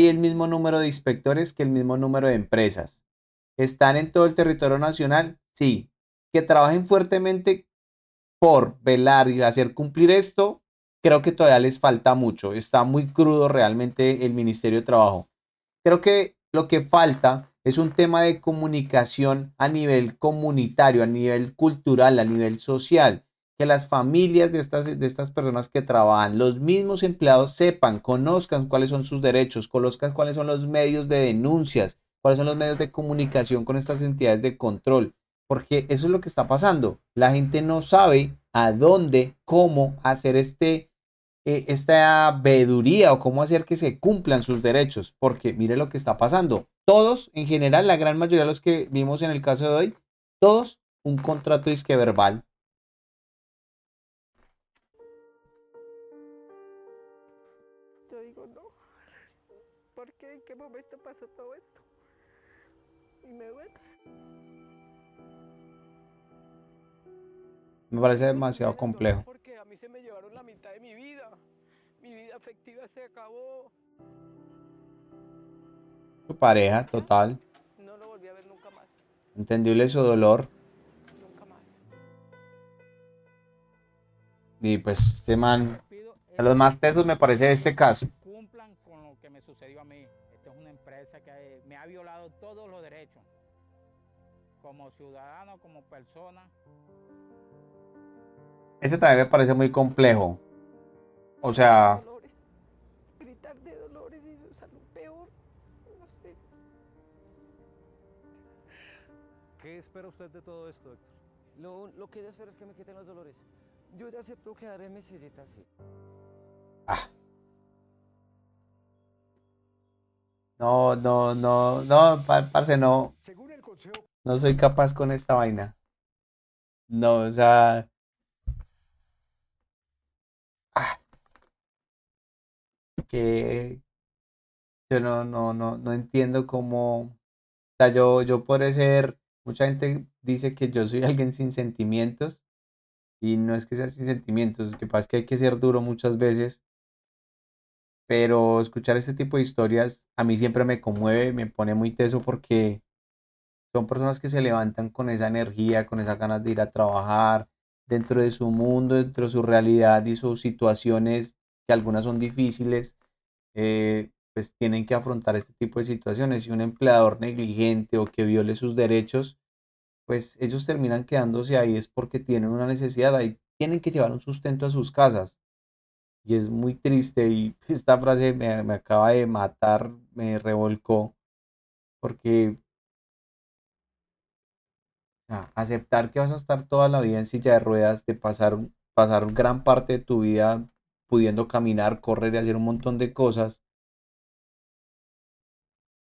el mismo número de inspectores que el mismo número de empresas. ¿Están en todo el territorio nacional? Sí. Que trabajen fuertemente por velar y hacer cumplir esto, creo que todavía les falta mucho. Está muy crudo realmente el Ministerio de Trabajo. Creo que lo que falta es un tema de comunicación a nivel comunitario, a nivel cultural, a nivel social. Que las familias de estas personas que trabajan, los mismos empleados sepan, conozcan cuáles son sus derechos, conozcan cuáles son los medios de denuncias, cuáles son los medios de comunicación con estas entidades de control. Porque eso es lo que está pasando. La gente no sabe a dónde, cómo hacer esta veeduría o cómo hacer que se cumplan sus derechos. Porque mire lo que está pasando. Todos, en general, la gran mayoría de los que vimos en el caso de hoy, todos un contrato disque verbal. Yo digo, no. ¿Por qué? ¿En qué momento pasó todo esto? Y me duele. Me parece demasiado complejo. Porque a mí se me llevaron la mitad de mi vida. Mi vida afectiva se acabó. Su pareja, total. No lo volví a ver nunca más. Entendible su dolor. Nunca más. Y pues este man, de los más tesos me parece este caso. Cumplan con lo sucedió a mí. Esta es una empresa que me ha violado todos los derechos, como ciudadano, como persona. Ese también me parece muy complejo. O sea, Dolores. Gritar de dolores hizo salud peor. No sé. ¿Qué espera usted de todo esto, Héctor? Lo que yo espero es que me quiten los dolores. Yo ya acepto quedar en mi sillita así. no, parce, no. No soy capaz con esta vaina. No, o sea, que yo no entiendo cómo. O sea, yo por ser, mucha gente dice que yo soy alguien sin sentimientos y no es que sea sin sentimientos, lo que pasa es que hay que ser duro muchas veces, pero escuchar este tipo de historias a mí siempre me conmueve, me pone muy teso porque son personas que se levantan con esa energía, con esas ganas de ir a trabajar dentro de su mundo, dentro de su realidad y sus situaciones, que algunas son difíciles, pues tienen que afrontar este tipo de situaciones. Y un empleador negligente o que viole sus derechos, pues ellos terminan quedándose ahí es porque tienen una necesidad, ahí tienen que llevar un sustento a sus casas. Y es muy triste y esta frase me acaba de matar, me revolcó, porque aceptar que vas a estar toda la vida en silla de ruedas, de pasar gran parte de tu vida pudiendo caminar, correr y hacer un montón de cosas,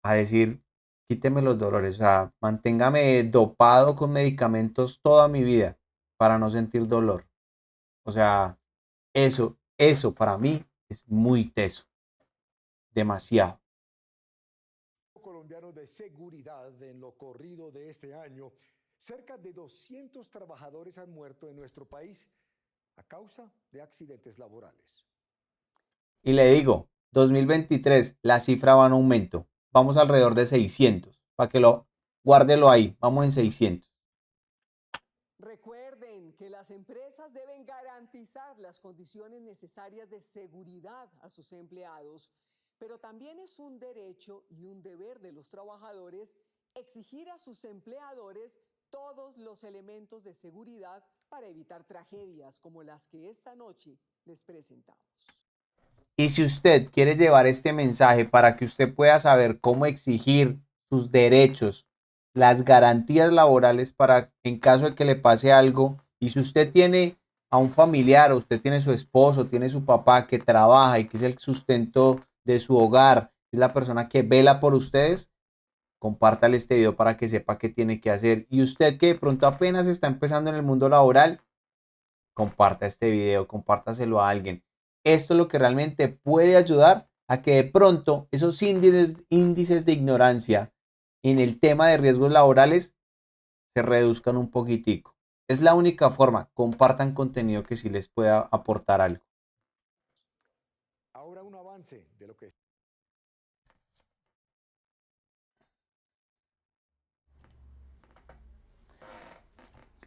a decir, quíteme los dolores, o sea, manténgame dopado con medicamentos toda mi vida para no sentir dolor. O sea, eso para mí es muy teso, demasiado. Colombiano de seguridad en lo corrido de este año, cerca de 200 trabajadores han muerto en nuestro país a causa de accidentes laborales. Y le digo, 2023, la cifra va en aumento. Vamos alrededor de 600. Para que guárdelo ahí. Vamos en 600. Recuerden que las empresas deben garantizar las condiciones necesarias de seguridad a sus empleados, pero también es un derecho y un deber de los trabajadores exigir a sus empleadores todos los elementos de seguridad para evitar tragedias como las que esta noche les presentamos. Y si usted quiere llevar este mensaje para que usted pueda saber cómo exigir sus derechos, las garantías laborales para en caso de que le pase algo, y si usted tiene a un familiar o usted tiene su esposo, tiene su papá que trabaja y que es el sustento de su hogar, es la persona que vela por ustedes, compártale este video para que sepa qué tiene que hacer. Y usted que de pronto apenas está empezando en el mundo laboral, comparta este video, compártaselo a alguien. Esto es lo que realmente puede ayudar a que de pronto esos índices de ignorancia en el tema de riesgos laborales se reduzcan un poquitico. Es la única forma. Compartan contenido que sí les pueda aportar algo. Ahora un avance de lo que...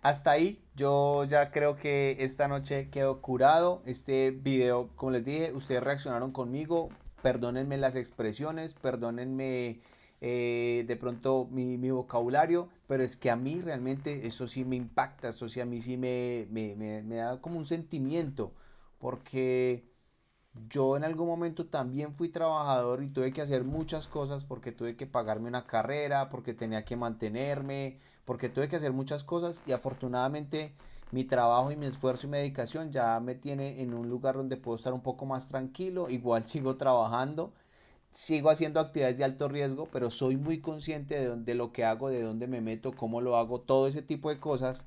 Hasta ahí, yo ya creo que esta noche quedó curado. Este video, como les dije, ustedes reaccionaron conmigo. Perdónenme las expresiones, perdónenme de pronto mi vocabulario, pero es que a mí realmente eso sí me impacta, eso sí a mí sí me da como un sentimiento, porque yo en algún momento también fui trabajador y tuve que hacer muchas cosas porque tuve que pagarme una carrera, porque tenía que mantenerme, porque tuve que hacer muchas cosas y afortunadamente mi trabajo y mi esfuerzo y mi dedicación ya me tiene en un lugar donde puedo estar un poco más tranquilo. Igual sigo trabajando, sigo haciendo actividades de alto riesgo, pero soy muy consciente de lo que hago, de dónde me meto, cómo lo hago, todo ese tipo de cosas.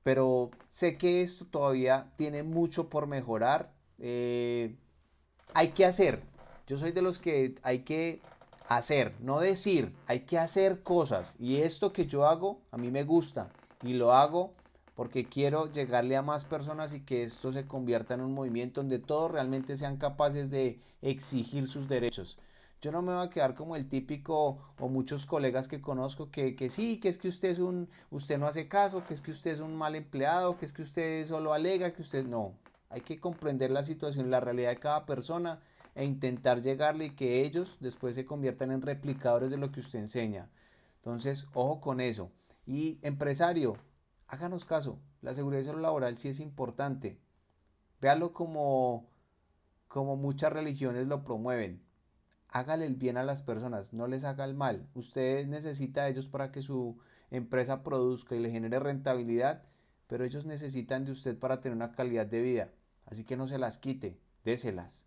Pero sé que esto todavía tiene mucho por mejorar. Hay que hacer. Yo soy de los que hay que hacer, no decir, hay que hacer cosas. Y esto que yo hago, a mí me gusta. Y lo hago porque quiero llegarle a más personas y que esto se convierta en un movimiento donde todos realmente sean capaces de exigir sus derechos. Yo no me voy a quedar como el típico o muchos colegas que conozco que sí, que es que usted no hace caso, que es que usted es un mal empleado, que es que usted solo alega, que usted no. Hay que comprender la situación, la realidad de cada persona e intentar llegarle y que ellos después se conviertan en replicadores de lo que usted enseña. Entonces, ojo con eso. Y empresario, háganos caso, la seguridad y salud laboral sí es importante. Véalo como muchas religiones lo promueven. Hágale el bien a las personas, no les haga el mal. Usted necesita a ellos para que su empresa produzca y le genere rentabilidad, pero ellos necesitan de usted para tener una calidad de vida. Así que no se las quite, déselas.